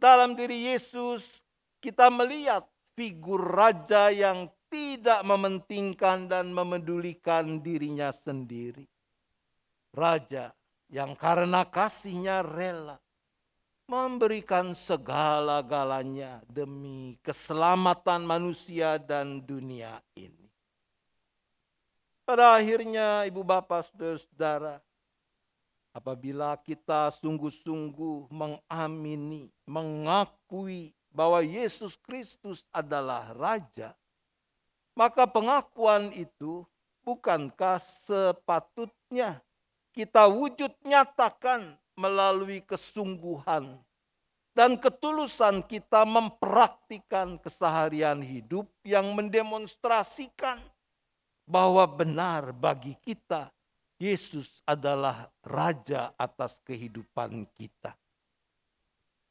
Speaker 3: Dalam diri Yesus kita melihat figur raja yang tidak mementingkan dan memedulikan dirinya sendiri. Raja yang karena kasihnya rela memberikan segala-galanya demi keselamatan manusia dan dunia ini. Pada akhirnya, ibu bapak saudara-saudara, apabila kita sungguh-sungguh mengamini, mengakui bahwa Yesus Kristus adalah Raja, maka pengakuan itu bukankah sepatutnya kita wujud nyatakan melalui kesungguhan dan ketulusan kita mempraktikkan keseharian hidup yang mendemonstrasikan bahwa benar bagi kita Yesus adalah Raja atas kehidupan kita.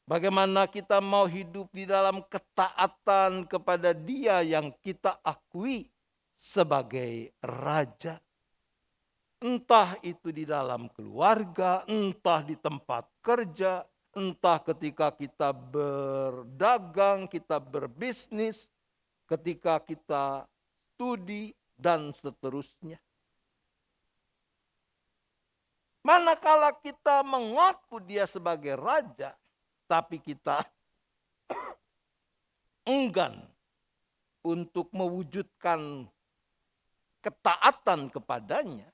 Speaker 3: Bagaimana kita mau hidup di dalam ketaatan kepada Dia yang kita akui sebagai Raja. Entah itu di dalam keluarga, entah di tempat kerja, entah ketika kita berdagang, kita berbisnis, ketika kita studi, dan seterusnya. Manakala kita mengaku Dia sebagai Raja, tapi kita enggan untuk mewujudkan ketaatan kepadanya,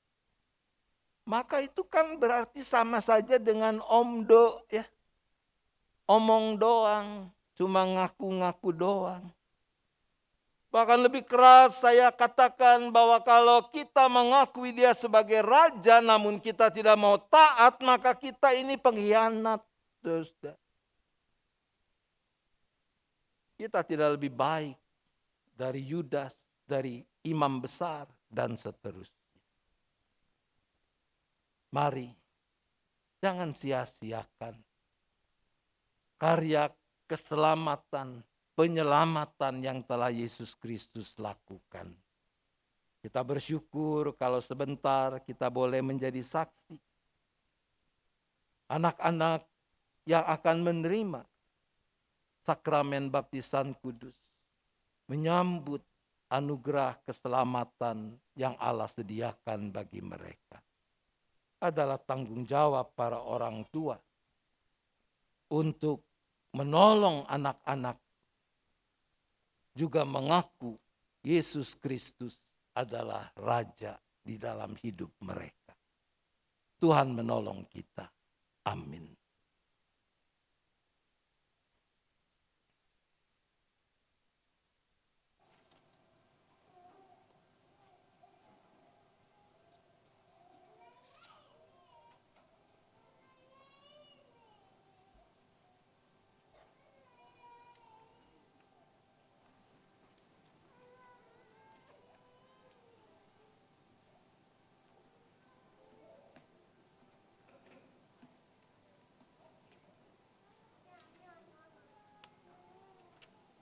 Speaker 3: maka itu kan berarti sama saja dengan omdo, ya. Omong doang, cuma ngaku-ngaku doang. Bahkan lebih keras saya katakan bahwa kalau kita mengakui Dia sebagai Raja namun kita tidak mau taat, maka kita ini pengkhianat. Kita tidak lebih baik dari Yudas, dari imam besar, dan seterusnya. Mari, jangan sia-siakan karya keselamatan, penyelamatan yang telah Yesus Kristus lakukan. Kita bersyukur kalau sebentar kita boleh menjadi saksi. Anak-anak yang akan menerima sakramen baptisan kudus, menyambut anugerah keselamatan yang Allah sediakan bagi mereka. Adalah tanggung jawab para orang tua untuk menolong anak-anak juga mengaku Yesus Kristus adalah Raja di dalam hidup mereka. Tuhan menolong kita. Amin.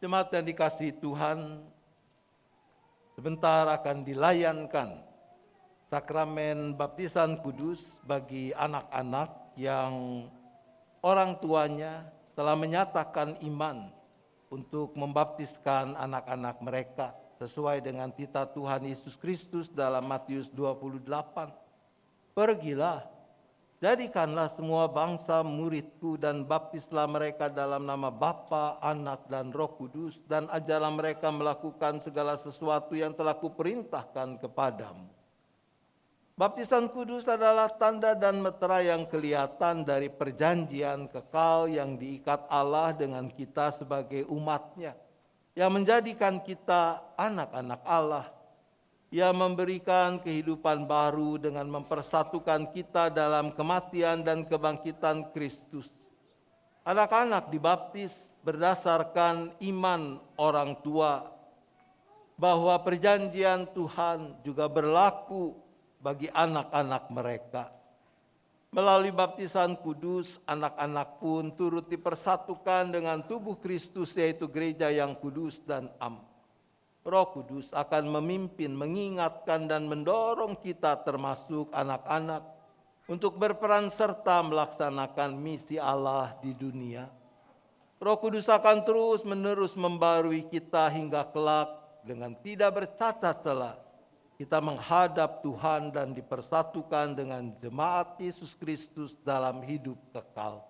Speaker 3: Jemaat yang dikasihi Tuhan, sebentar akan dilayankan sakramen baptisan kudus bagi anak-anak yang orang tuanya telah menyatakan iman untuk membaptiskan anak-anak mereka sesuai dengan titah Tuhan Yesus Kristus dalam Matius 28. Pergilah, jadikanlah semua bangsa muridku dan baptislah mereka dalam nama Bapa, Anak, dan Roh Kudus, dan ajarlah mereka melakukan segala sesuatu yang telah kuperintahkan kepadamu. Baptisan kudus adalah tanda dan metera yang kelihatan dari perjanjian kekal yang diikat Allah dengan kita sebagai umat-Nya, yang menjadikan kita anak-anak Allah. Ia memberikan kehidupan baru dengan mempersatukan kita dalam kematian dan kebangkitan Kristus. Anak-anak dibaptis berdasarkan iman orang tua bahwa perjanjian Tuhan juga berlaku bagi anak-anak mereka. Melalui baptisan kudus, anak-anak pun turut dipersatukan dengan tubuh Kristus, yaitu gereja yang kudus dan am. Roh Kudus akan memimpin, mengingatkan, dan mendorong kita termasuk anak-anak untuk berperan serta melaksanakan misi Allah di dunia. Roh Kudus akan terus-menerus membarui kita hingga kelak dengan tidak bercacat celah kita menghadap Tuhan dan dipersatukan dengan jemaat Yesus Kristus dalam hidup kekal.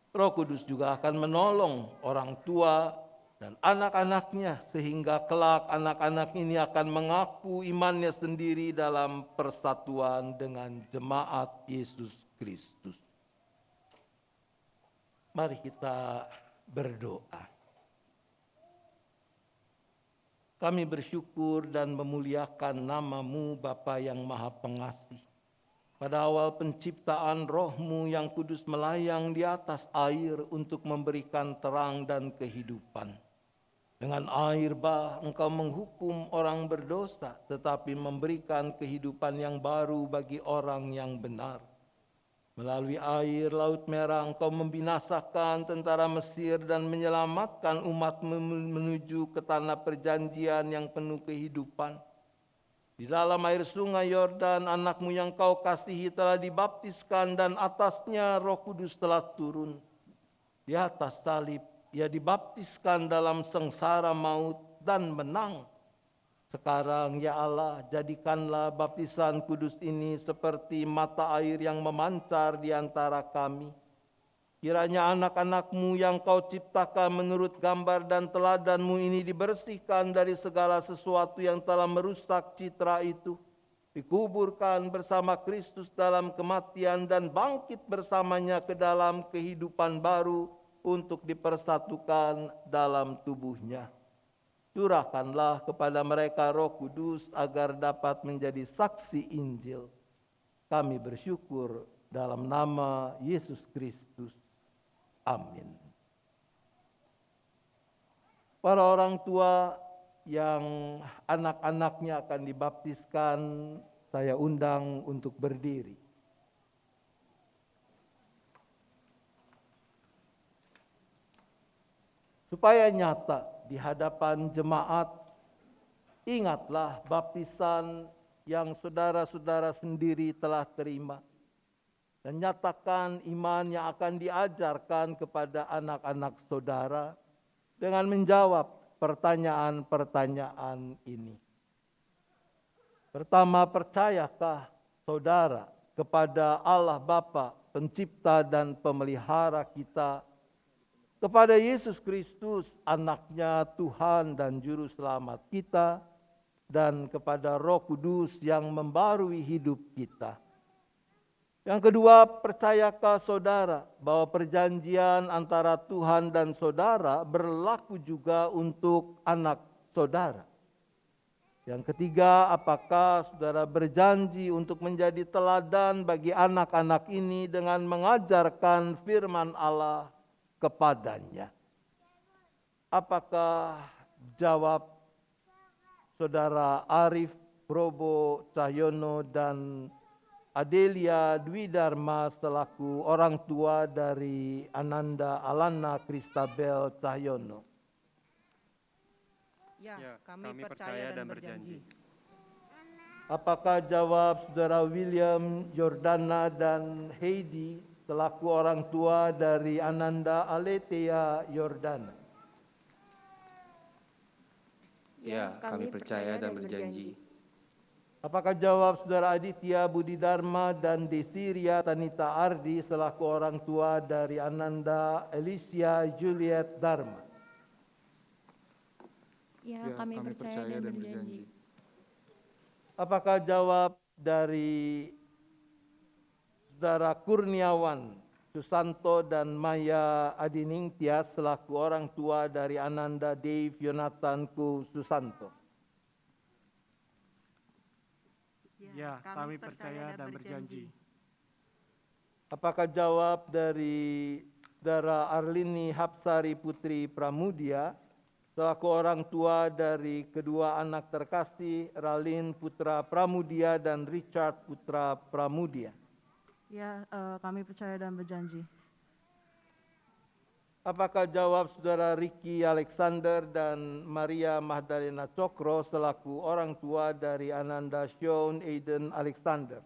Speaker 3: Roh Kudus juga akan menolong orang tua dan anak-anaknya sehingga kelak anak-anak ini akan mengaku imannya sendiri dalam persatuan dengan jemaat Yesus Kristus. Mari kita berdoa. Kami bersyukur dan memuliakan nama-Mu Bapa yang Maha Pengasih. Pada awal penciptaan Roh-Mu yang kudus melayang di atas air untuk memberikan terang dan kehidupan. Dengan air bah Engkau menghukum orang berdosa, tetapi memberikan kehidupan yang baru bagi orang yang benar. Melalui air Laut Merah Engkau membinasakan tentara Mesir dan menyelamatkan umat-Mu menuju ke tanah perjanjian yang penuh kehidupan. Di dalam air sungai Yordan, anak-Mu yang Kau kasihi telah dibaptiskan dan atasnya Roh Kudus telah turun. Di atas salib, Ia dibaptiskan dalam sengsara maut dan menang. Sekarang ya Allah, jadikanlah baptisan kudus ini seperti mata air yang memancar di antara kami. Kiranya anak-anak-Mu yang Kau ciptakan menurut gambar dan teladan-Mu ini dibersihkan dari segala sesuatu yang telah merusak citra itu. Dikuburkan bersama Kristus dalam kematian dan bangkit bersamanya ke dalam kehidupan baru untuk dipersatukan dalam tubuh-Nya. Curahkanlah kepada mereka Roh Kudus agar dapat menjadi saksi Injil. Kami bersyukur dalam nama Yesus Kristus. Amin. Para orang tua yang anak-anaknya akan dibaptiskan, saya undang untuk berdiri. Supaya nyata di hadapan jemaat, ingatlah baptisan yang saudara-saudara sendiri telah terima. Dan nyatakan iman yang akan diajarkan kepada anak-anak saudara dengan menjawab pertanyaan-pertanyaan ini. Pertama, percayakah saudara kepada Allah Bapa, pencipta dan pemelihara kita, kepada Yesus Kristus, anaknya Tuhan dan Juru Selamat kita, dan kepada Roh Kudus yang membarui hidup kita. Yang kedua, percayakah saudara bahwa perjanjian antara Tuhan dan saudara berlaku juga untuk anak saudara? Yang ketiga, apakah saudara berjanji untuk menjadi teladan bagi anak-anak ini dengan mengajarkan firman Allah kepadanya? Apakah jawab saudara Arif Probo Cahyono dan Adelia Dwi Dharma selaku orang tua dari Ananda Alana Kristabel Cahyono?
Speaker 2: Ya, kami percaya dan berjanji.
Speaker 3: Apakah jawab saudara William, Jordana dan Heidi selaku orang tua dari Ananda Aletea Yordana?
Speaker 2: Ya, kami percaya dan berjanji.
Speaker 3: Apakah jawab Saudara Aditya Budi Dharma dan Desiria Tanita Ardi selaku orang tua dari Ananda Alicia Juliet Dharma?
Speaker 2: Ya,
Speaker 7: Ya, kami percaya dan berjanji.
Speaker 3: Apakah jawab dari Saudara Kurniawan Susanto dan Maya Adining Tias selaku orang tua dari Ananda Dave Yonatan Ku Susanto?
Speaker 2: Ya, kami percaya dan berjanji.
Speaker 3: Apakah jawab dari Saudara Arlini Hapsari Putri Pramudia selaku orang tua dari kedua anak terkasih Ralin Putra Pramudia dan Richard Putra Pramudia?
Speaker 7: Ya, kami percaya dan berjanji.
Speaker 3: Apakah jawab Saudara Ricky Alexander dan Maria Magdalena Cokro selaku orang tua dari Ananda Sean Aiden Alexander?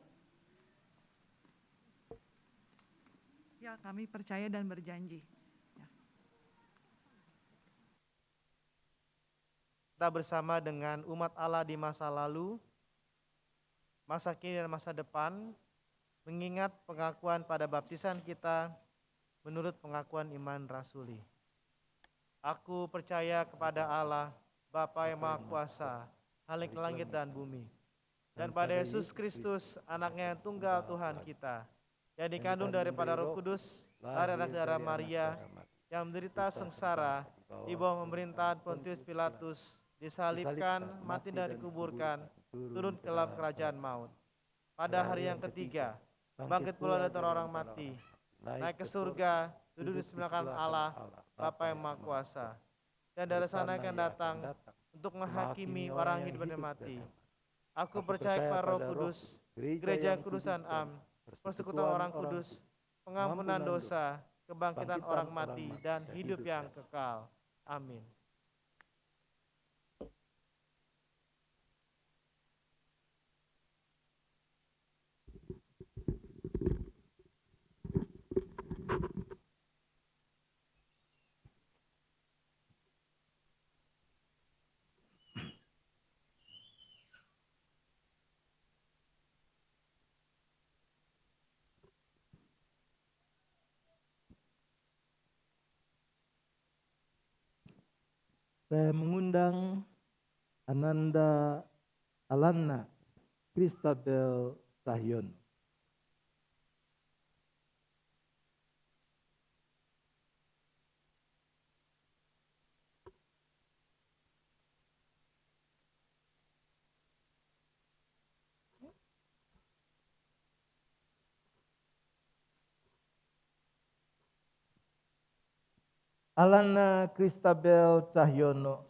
Speaker 4: Ya, kami percaya dan berjanji.
Speaker 1: Kita bersama dengan umat Allah di masa lalu, masa kini dan masa depan, mengingat pengakuan pada baptisan kita menurut pengakuan iman rasuli. Aku percaya kepada Allah, Bapa yang Maha Kuasa, Khalik langit dan bumi, dan pada Yesus Kristus, anaknya yang tunggal Tuhan kita, yang dikandung daripada Roh Kudus, dari anak darah Maria, yang menderita sengsara, di bawah pemerintahan Pontius Pilatus, disalibkan, mati dan dikuburkan, turun ke dalam kerajaan maut. Pada hari yang ketiga, bangkit pula dari orang mati, naik ke surga, duduk di sebelah kanan Allah, Bapa yang Maha Kuasa, dan dari sana akan datang untuk menghakimi orang hidup dan mati. Aku percaya kepada Roh Kudus, gereja yang kudusan am, persekutuan orang kudus, pengampunan dosa, kebangkitan orang mati, dan hidup yang kekal. Amin.
Speaker 3: Saya mengundang Ananda Alana Christabel Cahyono. Alana Christabel Cahyono,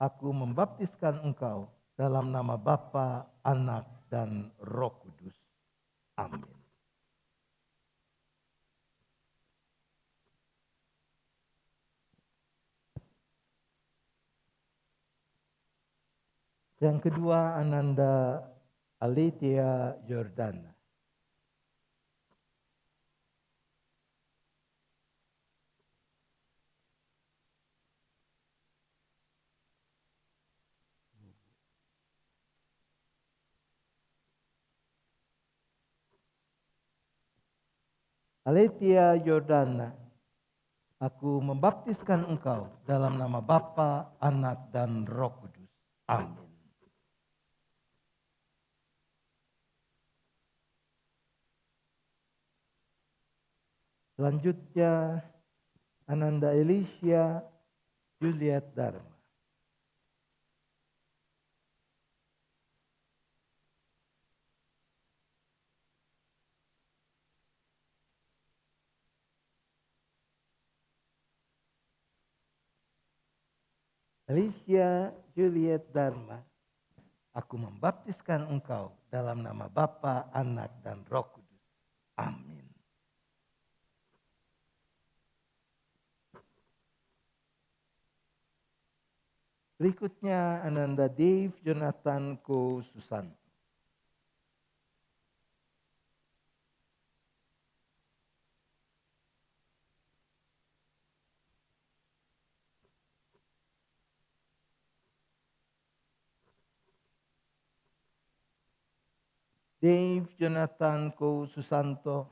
Speaker 3: aku membaptiskan engkau dalam nama Bapa, Anak, dan Roh Kudus. Amin. Yang kedua, Ananda Alitia Jordana. Alitia Jordana, aku membaptiskan engkau dalam nama Bapa, Anak, dan Roh Kudus. Amin. Selanjutnya, Ananda Alicia Juliet Dharma. Alicia Juliet Dharma, aku membaptiskan engkau dalam nama Bapa, Anak, dan Roh Kudus. Amin. Berikutnya Ananda Dave Jonathan Ko Susanto. Dave Jonathan Kou Susanto,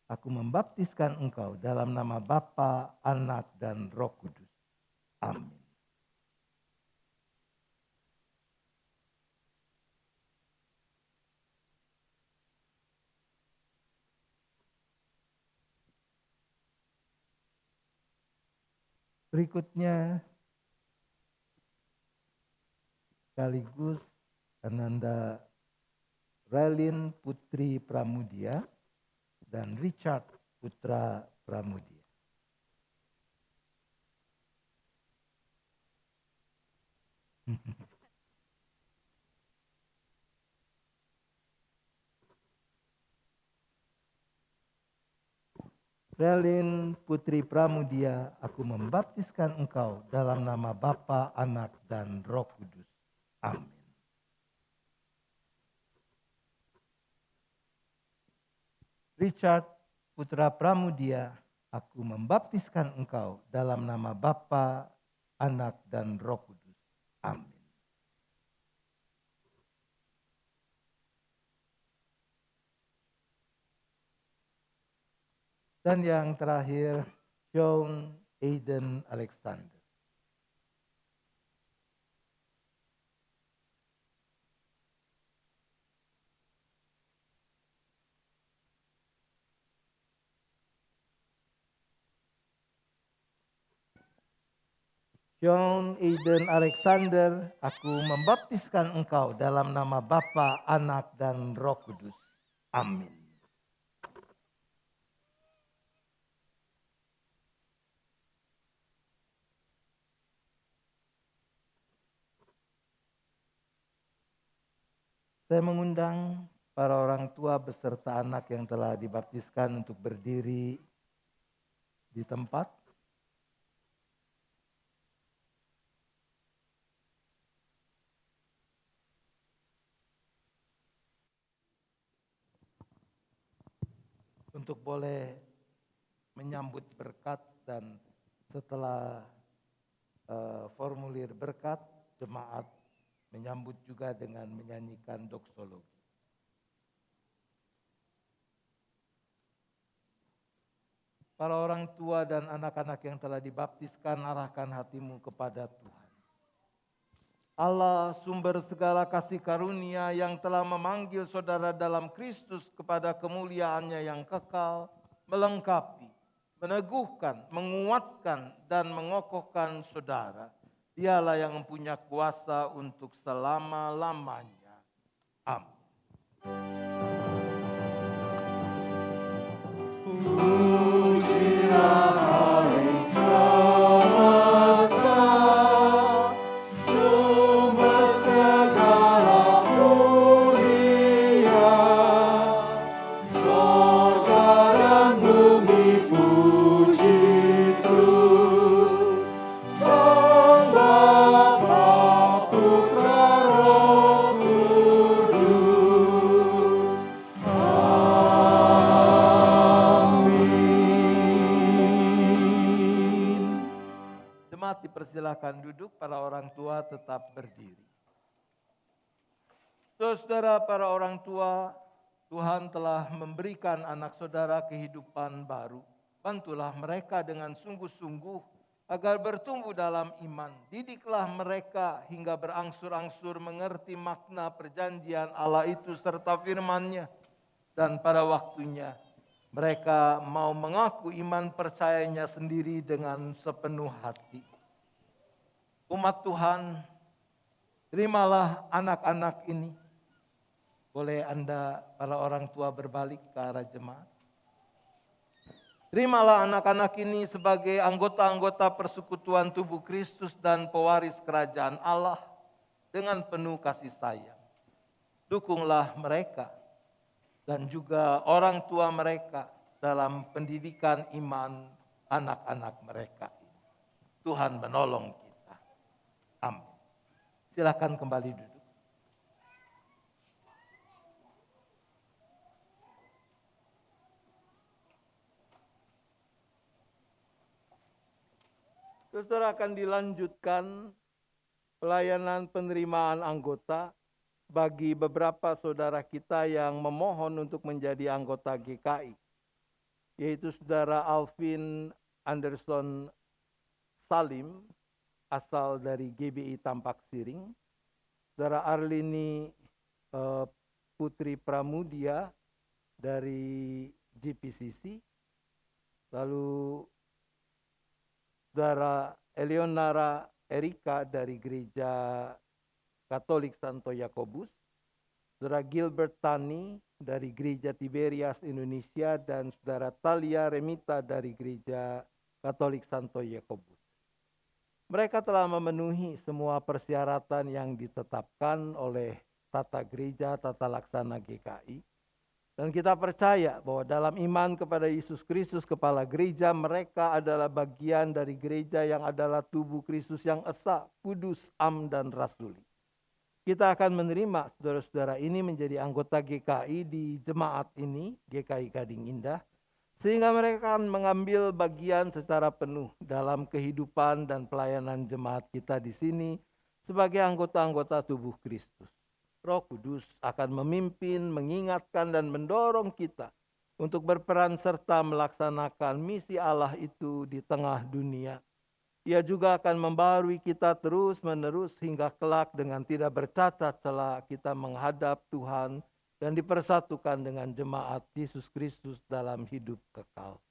Speaker 3: aku membaptiskan engkau dalam nama Bapa, Anak, dan Roh Kudus. Amin. Berikutnya, sekaligus Ananda Relin Putri Pramudia dan Richard Putra Pramudia. Relin Putri Pramudia, aku membaptiskan engkau dalam nama Bapa, Anak, dan Roh Kudus. Amin. Richard Putra Pramudia, aku membaptiskan engkau dalam nama Bapa, Anak, dan Roh Kudus. Amin. Dan yang terakhir, John Aiden Alexander. John Aiden Alexander, aku membaptiskan engkau dalam nama Bapa, Anak, dan Roh Kudus. Amin. Saya mengundang para orang tua beserta anak yang telah dibaptiskan untuk berdiri di tempat. Untuk boleh menyambut berkat dan setelah formulir berkat, jemaat menyambut juga dengan menyanyikan doksologi. Para orang tua dan anak-anak yang telah dibaptiskan, arahkan hatimu kepada Tuhan. Allah, sumber segala kasih karunia yang telah memanggil saudara dalam Kristus kepada kemuliaannya yang kekal, melengkapi, meneguhkan, menguatkan, dan mengokohkan saudara. Dialah yang mempunyai kuasa untuk selama-lamanya. Amin. Pujilah hari semesta, sumber segala dunia, sorga dan bumi puji terus, Sang Bapa, Putra, Roh Kudus. Jemaat dipersilakan duduk, para orang tua tetap berdiri. Saudara, para orang tua, Tuhan telah memberikan anak saudara kehidupan baru. Bantulah mereka dengan sungguh-sungguh agar bertumbuh dalam iman. Didiklah mereka hingga berangsur-angsur mengerti makna perjanjian Allah itu serta firman-Nya. Dan pada waktunya mereka mau mengaku iman percayanya sendiri dengan sepenuh hati. Umat Tuhan, terimalah anak-anak ini. Boleh Anda, para orang tua, berbalik ke arah jemaat. Terimalah anak-anak ini sebagai anggota-anggota persekutuan tubuh Kristus dan pewaris kerajaan Allah dengan penuh kasih sayang. Dukunglah mereka dan juga orang tua mereka dalam pendidikan iman anak-anak mereka. Tuhan menolong kita. Amin. Silakan kembali duduk. Saudara, akan dilanjutkan pelayanan penerimaan anggota bagi beberapa saudara kita yang memohon untuk menjadi anggota GKI, yaitu saudara Alvin Anderson Salim, asal dari GBI Tampak Siring, saudara Arlini Putri Pramudia dari GPCC, lalu saudara Eleonora Erika dari Gereja Katolik Santo Yakobus, saudara Gilbert Tani dari Gereja Tiberias Indonesia, dan saudara Talia Remita dari Gereja Katolik Santo Yakobus. Mereka telah memenuhi semua persyaratan yang ditetapkan oleh tata gereja, tata laksana GKI. Dan kita percaya bahwa dalam iman kepada Yesus Kristus Kepala Gereja, mereka adalah bagian dari gereja yang adalah tubuh Kristus yang esa, kudus, am, dan rasuli. Kita akan menerima saudara-saudara ini menjadi anggota GKI di jemaat ini, GKI Gading Indah, sehingga mereka akan mengambil bagian secara penuh dalam kehidupan dan pelayanan jemaat kita di sini sebagai anggota-anggota tubuh Kristus. Roh Kudus akan memimpin, mengingatkan, dan mendorong kita untuk berperan serta melaksanakan misi Allah itu di tengah dunia. Ia juga akan membarui kita terus-menerus hingga kelak dengan tidak bercacat celah kita menghadap Tuhan dan dipersatukan dengan jemaat Yesus Kristus dalam hidup kekal.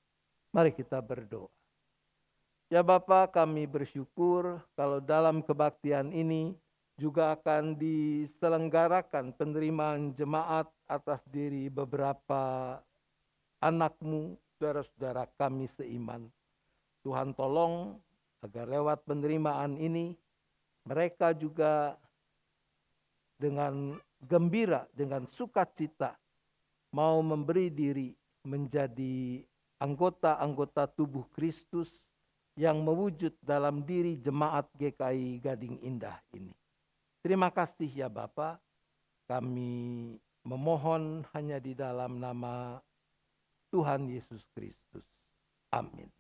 Speaker 3: Mari kita berdoa. Ya Bapa, kami bersyukur kalau dalam kebaktian ini juga akan diselenggarakan penerimaan jemaat atas diri beberapa anak-Mu, saudara-saudara kami seiman. Tuhan tolong agar lewat penerimaan ini mereka juga dengan gembira, dengan sukacita mau memberi diri menjadi anggota-anggota tubuh Kristus yang mewujud dalam diri jemaat GKI Gading Indah ini. Terima kasih ya Bapa, kami memohon hanya di dalam nama Tuhan Yesus Kristus. Amin.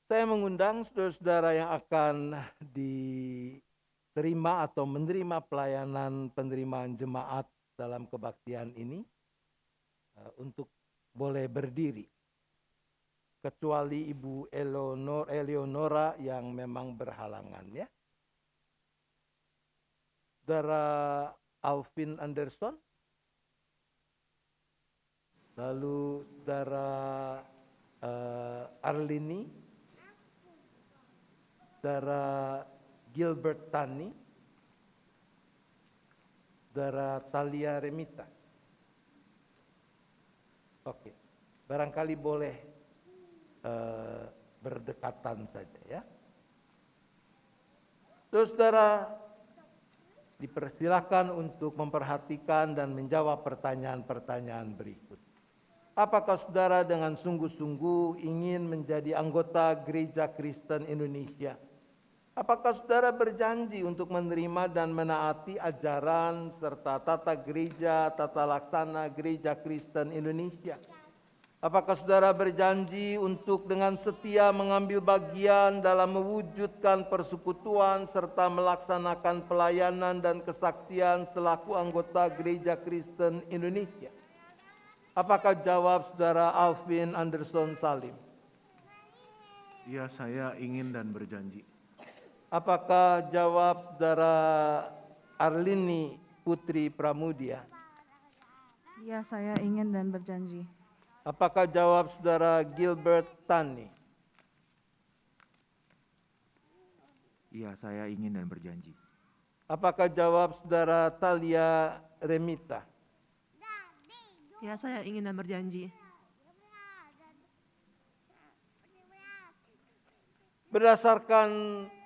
Speaker 3: Saya mengundang saudara-saudara yang akan diterima atau menerima pelayanan penerimaan jemaat dalam kebaktian ini untuk boleh berdiri. Kecuali Ibu Eleonora yang memang berhalangan ya. Saudara Alvin Anderson, lalu saudara Arlini, saudara Gilbert Tani, saudara Talia Remita. Oke, barangkali boleh berdekatan saja ya. Terus saudara dipersilakan untuk memperhatikan dan menjawab pertanyaan-pertanyaan berikut. Apakah saudara dengan sungguh-sungguh ingin menjadi anggota Gereja Kristen Indonesia? Apakah saudara berjanji untuk menerima dan menaati ajaran serta tata gereja, tata laksana Gereja Kristen Indonesia? Apakah saudara berjanji untuk dengan setia mengambil bagian dalam mewujudkan persekutuan serta melaksanakan pelayanan dan kesaksian selaku anggota Gereja Kristen Indonesia? Apakah jawab saudara Alvin Anderson Salim?
Speaker 8: Ya, saya ingin dan berjanji.
Speaker 3: Apakah jawab saudara Arlini Putri Pramudia?
Speaker 7: Ya, saya ingin dan berjanji.
Speaker 3: Apakah jawab saudara Gilbert Tani?
Speaker 8: Ya, saya ingin dan berjanji.
Speaker 3: Apakah jawab saudara Talia Remita?
Speaker 9: Ya, saya ingin dan berjanji.
Speaker 3: Berdasarkan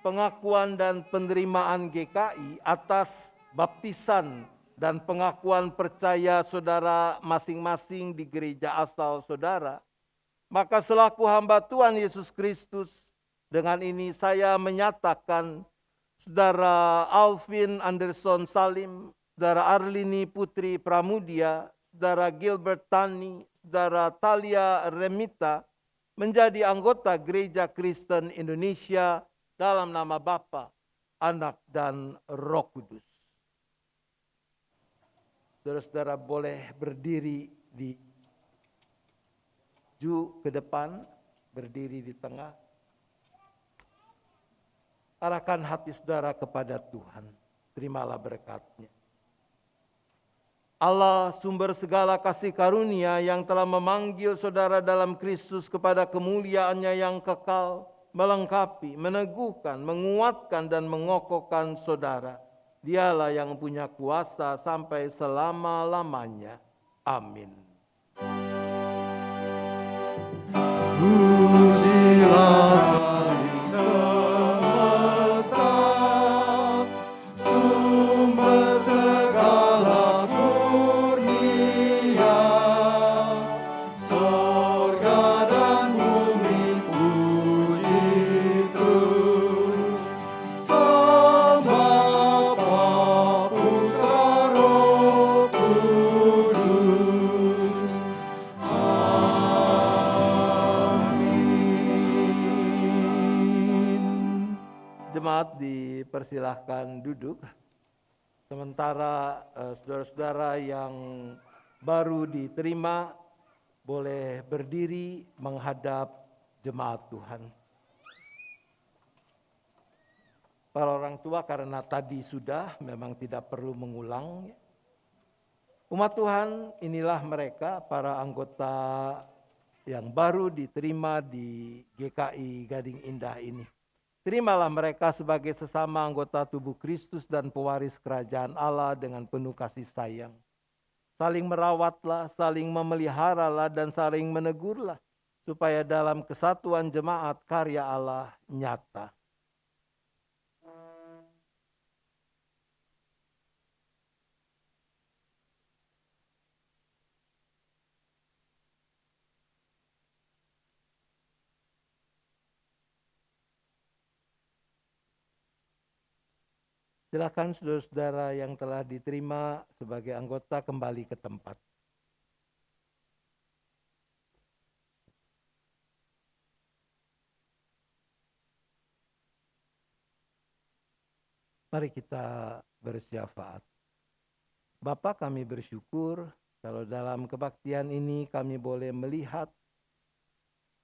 Speaker 3: pengakuan dan penerimaan GKI atas baptisan dan pengakuan percaya saudara masing-masing di gereja asal saudara, maka selaku hamba Tuhan Yesus Kristus, dengan ini saya menyatakan saudara Alvin Anderson Salim, saudara Arlini Putri Pramudia, saudara Gilbert Tani, saudara Talia Remita menjadi anggota Gereja Kristen Indonesia dalam nama Bapa, Anak, dan Roh Kudus. Saudara-saudara boleh berdiri di ke depan, berdiri di tengah. Arahkan hati saudara kepada Tuhan. Terimalah berkat-Nya. Allah sumber segala kasih karunia yang telah memanggil saudara dalam Kristus kepada kemuliaan-Nya yang kekal, melengkapi, meneguhkan, menguatkan dan mengokohkan saudara. Dialah yang punya kuasa sampai selama-lamanya. Amin. Jemaat dipersilahkan duduk. Sementara saudara-saudara yang baru diterima boleh berdiri menghadap jemaat Tuhan. Para orang tua karena tadi sudah memang tidak perlu mengulang. Umat Tuhan, inilah mereka para anggota yang baru diterima di GKI Gading Indah ini. Terimalah mereka sebagai sesama anggota tubuh Kristus dan pewaris kerajaan Allah dengan penuh kasih sayang. Saling merawatlah, saling memeliharalah dan saling menegurlah, supaya dalam kesatuan jemaat karya Allah nyata. Silakan saudara-saudara yang telah diterima sebagai anggota kembali ke tempat. Mari kita bersyafaat. Bapa, kami bersyukur kalau dalam kebaktian ini kami boleh melihat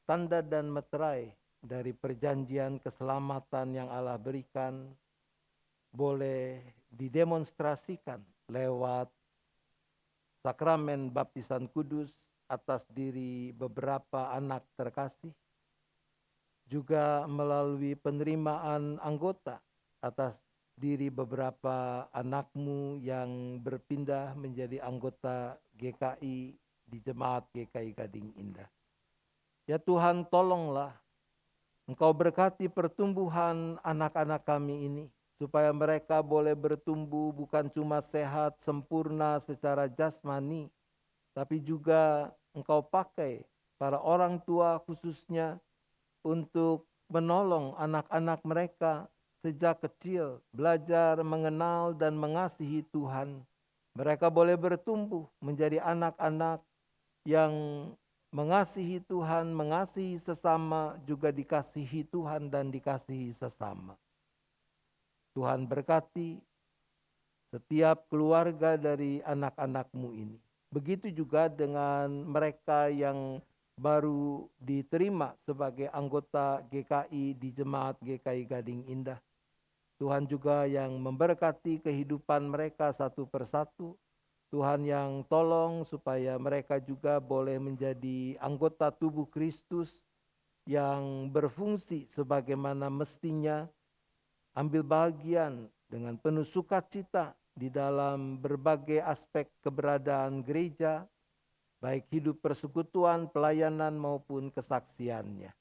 Speaker 3: tanda dan meterai dari perjanjian keselamatan yang Allah berikan boleh didemonstrasikan lewat sakramen baptisan kudus atas diri beberapa anak terkasih, juga melalui penerimaan anggota atas diri beberapa anakmu yang berpindah menjadi anggota GKI di Jemaat GKI Gading Indah. Ya Tuhan, tolonglah Engkau berkati pertumbuhan anak-anak kami ini, supaya mereka boleh bertumbuh bukan cuma sehat, sempurna secara jasmani, tapi juga Engkau pakai para orang tua khususnya untuk menolong anak-anak mereka sejak kecil, belajar mengenal dan mengasihi Tuhan. Mereka boleh bertumbuh menjadi anak-anak yang mengasihi Tuhan, mengasihi sesama, juga dikasihi Tuhan dan dikasihi sesama. Tuhan berkati setiap keluarga dari anak-anak-Mu ini. Begitu juga dengan mereka yang baru diterima sebagai anggota GKI di Jemaat GKI Gading Indah. Tuhan juga yang memberkati kehidupan mereka satu persatu. Tuhan yang tolong supaya mereka juga boleh menjadi anggota tubuh Kristus yang berfungsi sebagaimana mestinya, ambil bagian dengan penuh sukacita di dalam berbagai aspek keberadaan gereja, baik hidup persekutuan, pelayanan maupun kesaksiannya.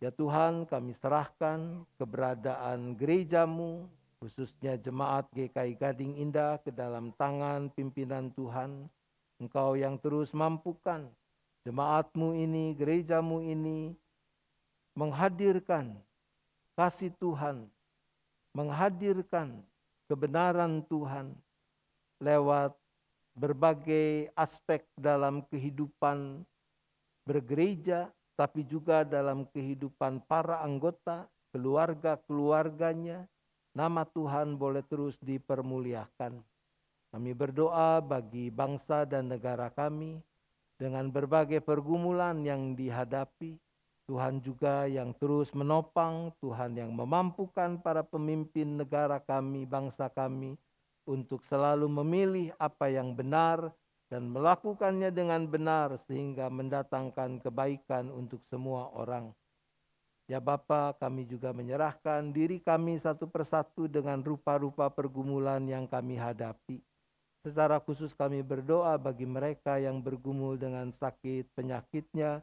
Speaker 3: Ya Tuhan, kami serahkan keberadaan gereja-Mu, khususnya Jemaat GKI Gading Indah, ke dalam tangan pimpinan Tuhan. Engkau yang terus mampukan jemaat-Mu ini, gereja-Mu ini, menghadirkan kasih Tuhan, menghadirkan kebenaran Tuhan lewat berbagai aspek dalam kehidupan bergereja, tapi juga dalam kehidupan para anggota, keluarga-keluarganya. Nama Tuhan boleh terus dipermuliakan. Kami berdoa bagi bangsa dan negara kami dengan berbagai pergumulan yang dihadapi. Tuhan juga yang terus menopang, Tuhan yang memampukan para pemimpin negara kami, bangsa kami, untuk selalu memilih apa yang benar dan melakukannya dengan benar sehingga mendatangkan kebaikan untuk semua orang. Ya Bapa, kami juga menyerahkan diri kami satu persatu dengan rupa-rupa pergumulan yang kami hadapi. Secara khusus kami berdoa bagi mereka yang bergumul dengan sakit penyakitnya,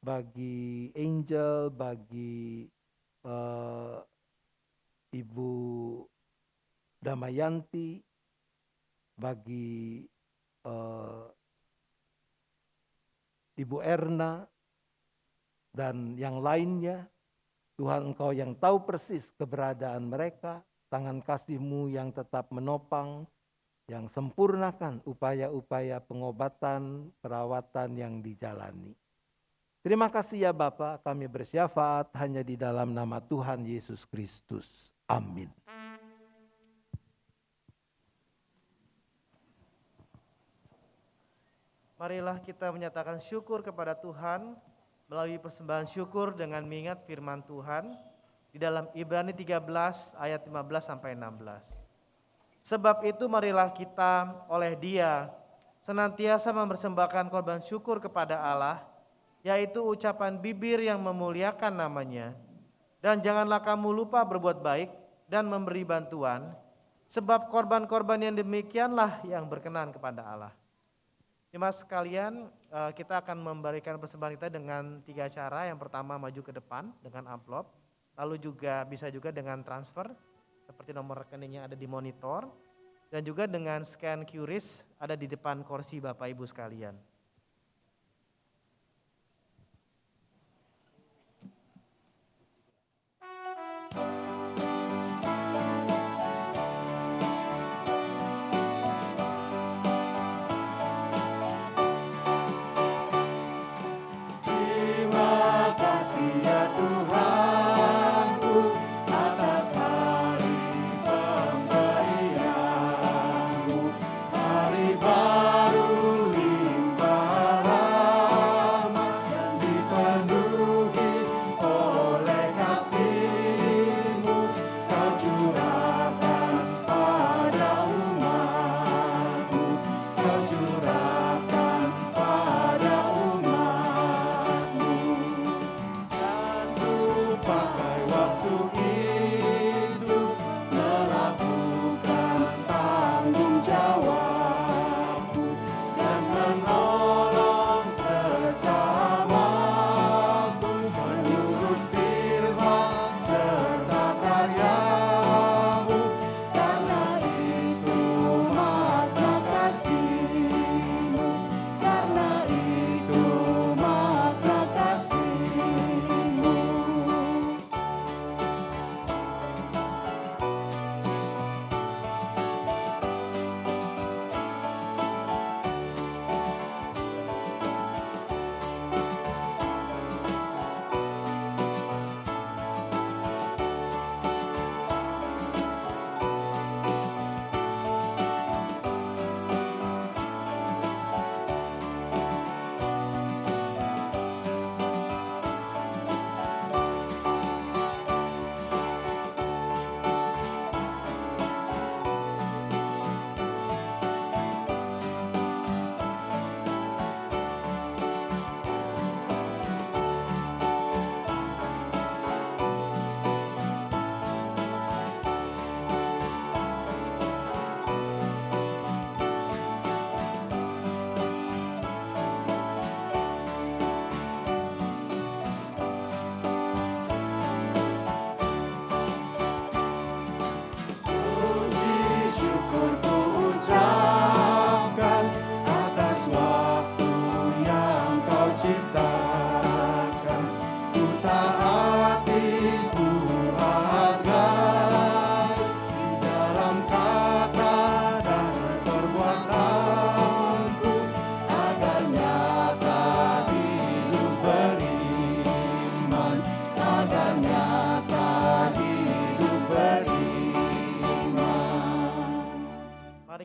Speaker 3: bagi Angel, bagi Ibu Damayanti, bagi Ibu Erna, dan yang lainnya. Tuhan, Engkau yang tahu persis keberadaan mereka, tangan kasih-Mu yang tetap menopang, yang sempurnakan upaya-upaya pengobatan, perawatan yang dijalani. Terima kasih ya Bapa, kami bersyafaat hanya di dalam nama Tuhan Yesus Kristus. Amin.
Speaker 1: Marilah kita menyatakan syukur kepada Tuhan melalui persembahan syukur dengan mengingat firman Tuhan di dalam Ibrani 13 ayat 15 sampai 16. Sebab itu marilah kita oleh Dia senantiasa mempersembahkan korban syukur kepada Allah, yaitu ucapan bibir yang memuliakan nama-Nya. Dan janganlah kamu lupa berbuat baik dan memberi bantuan, sebab korban-korban yang demikianlah yang berkenan kepada Allah. Jemaat sekalian, kita akan memberikan persembahan kita dengan 3 cara. Yang pertama, maju ke depan dengan amplop, lalu juga bisa juga dengan transfer, seperti nomor rekeningnya ada di monitor, dan juga dengan scan QRIS ada di depan kursi Bapak Ibu sekalian.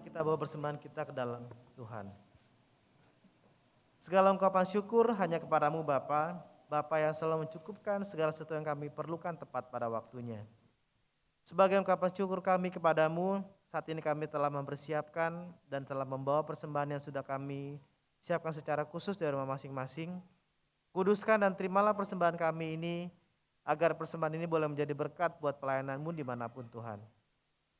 Speaker 1: kita bawa persembahan kita ke dalam Tuhan. Segala ungkapan syukur hanya kepadamu Bapa, Bapa yang selalu mencukupkan segala sesuatu yang kami perlukan tepat pada waktunya. Sebagai ungkapan syukur kami kepadamu, saat ini kami telah mempersiapkan dan telah membawa persembahan yang sudah kami siapkan secara khusus dari rumah masing-masing. Kuduskan dan terimalah persembahan kami ini, agar persembahan ini boleh menjadi berkat buat pelayanan-Mu dimanapun Tuhan.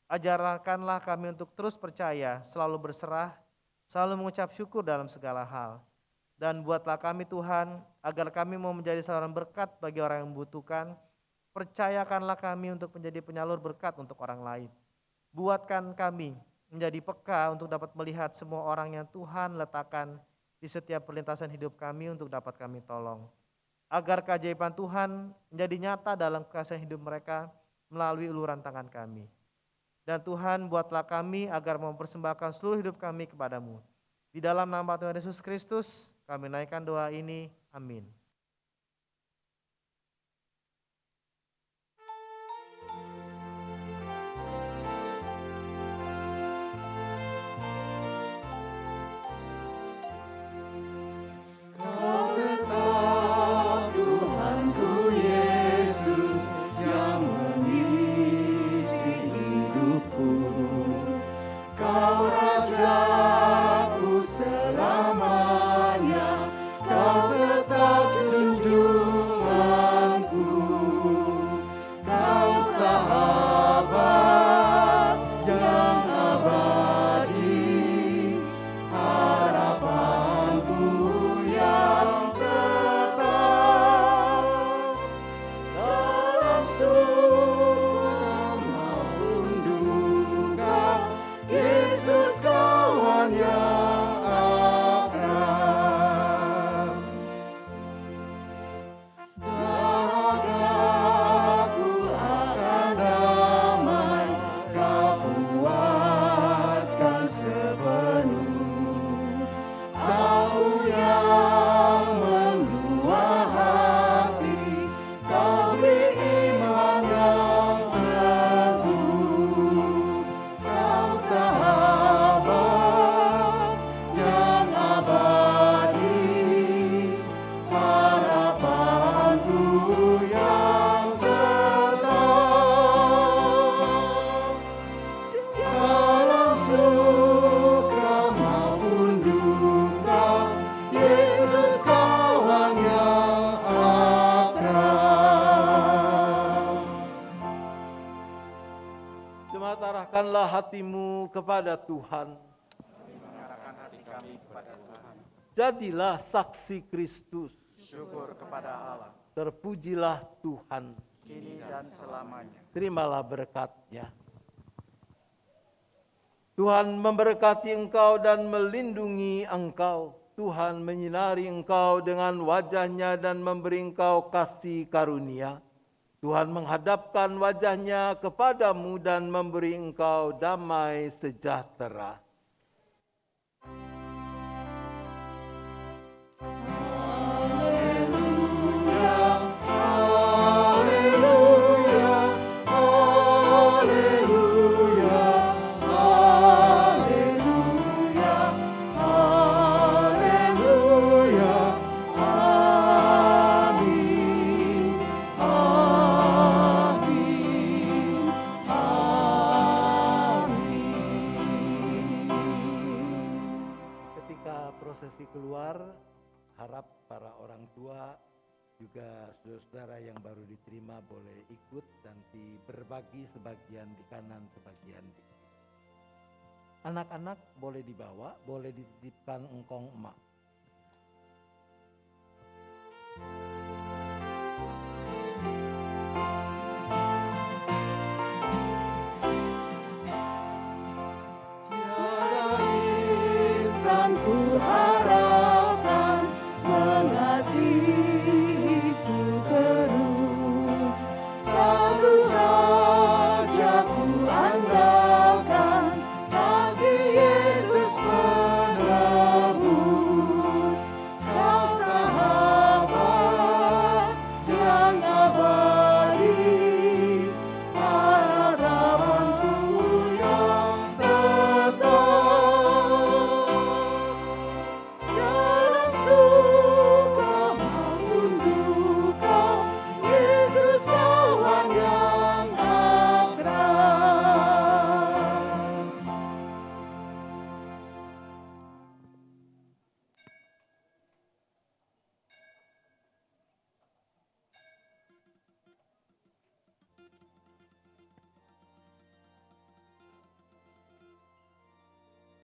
Speaker 1: Ajarkanlah kami untuk terus percaya, selalu berserah, selalu mengucap syukur dalam segala hal. Dan buatlah kami Tuhan, agar kami mau menjadi saluran berkat bagi orang yang membutuhkan. Percayakanlah kami untuk menjadi penyalur berkat untuk orang lain. Buatkan kami menjadi peka untuk dapat melihat semua orang yang Tuhan letakkan di setiap perlintasan hidup kami untuk dapat kami tolong. Agar keajaiban Tuhan menjadi nyata dalam kesaksian hidup mereka melalui uluran tangan kami. Dan Tuhan, buatlah kami agar mempersembahkan seluruh hidup kami kepadamu. Di dalam nama Tuhan Yesus Kristus, kami naikkan doa ini. Amin.
Speaker 3: Jemaat, arahkanlah hatimu kepada Tuhan.
Speaker 2: Mengarahkan hati kami kepada Tuhan.
Speaker 3: Jadilah saksi Kristus.
Speaker 2: Syukur kepada Allah,
Speaker 3: Terpujilah Tuhan.
Speaker 2: kini dan selamanya.
Speaker 3: Terimalah berkat-Nya. Tuhan memberkati engkau dan melindungi engkau. Tuhan menyinari engkau dengan wajah-Nya dan memberi engkau kasih karunia. Tuhan menghadapkan wajah-Nya kepadamu dan memberi engkau damai sejahtera. Prosesi keluar, harap para orang tua juga saudara-saudara yang baru diterima boleh ikut nanti berbagi, sebagian di kanan, sebagian di kiri. Anak-anak boleh dibawa, boleh dititipkan engkong emak.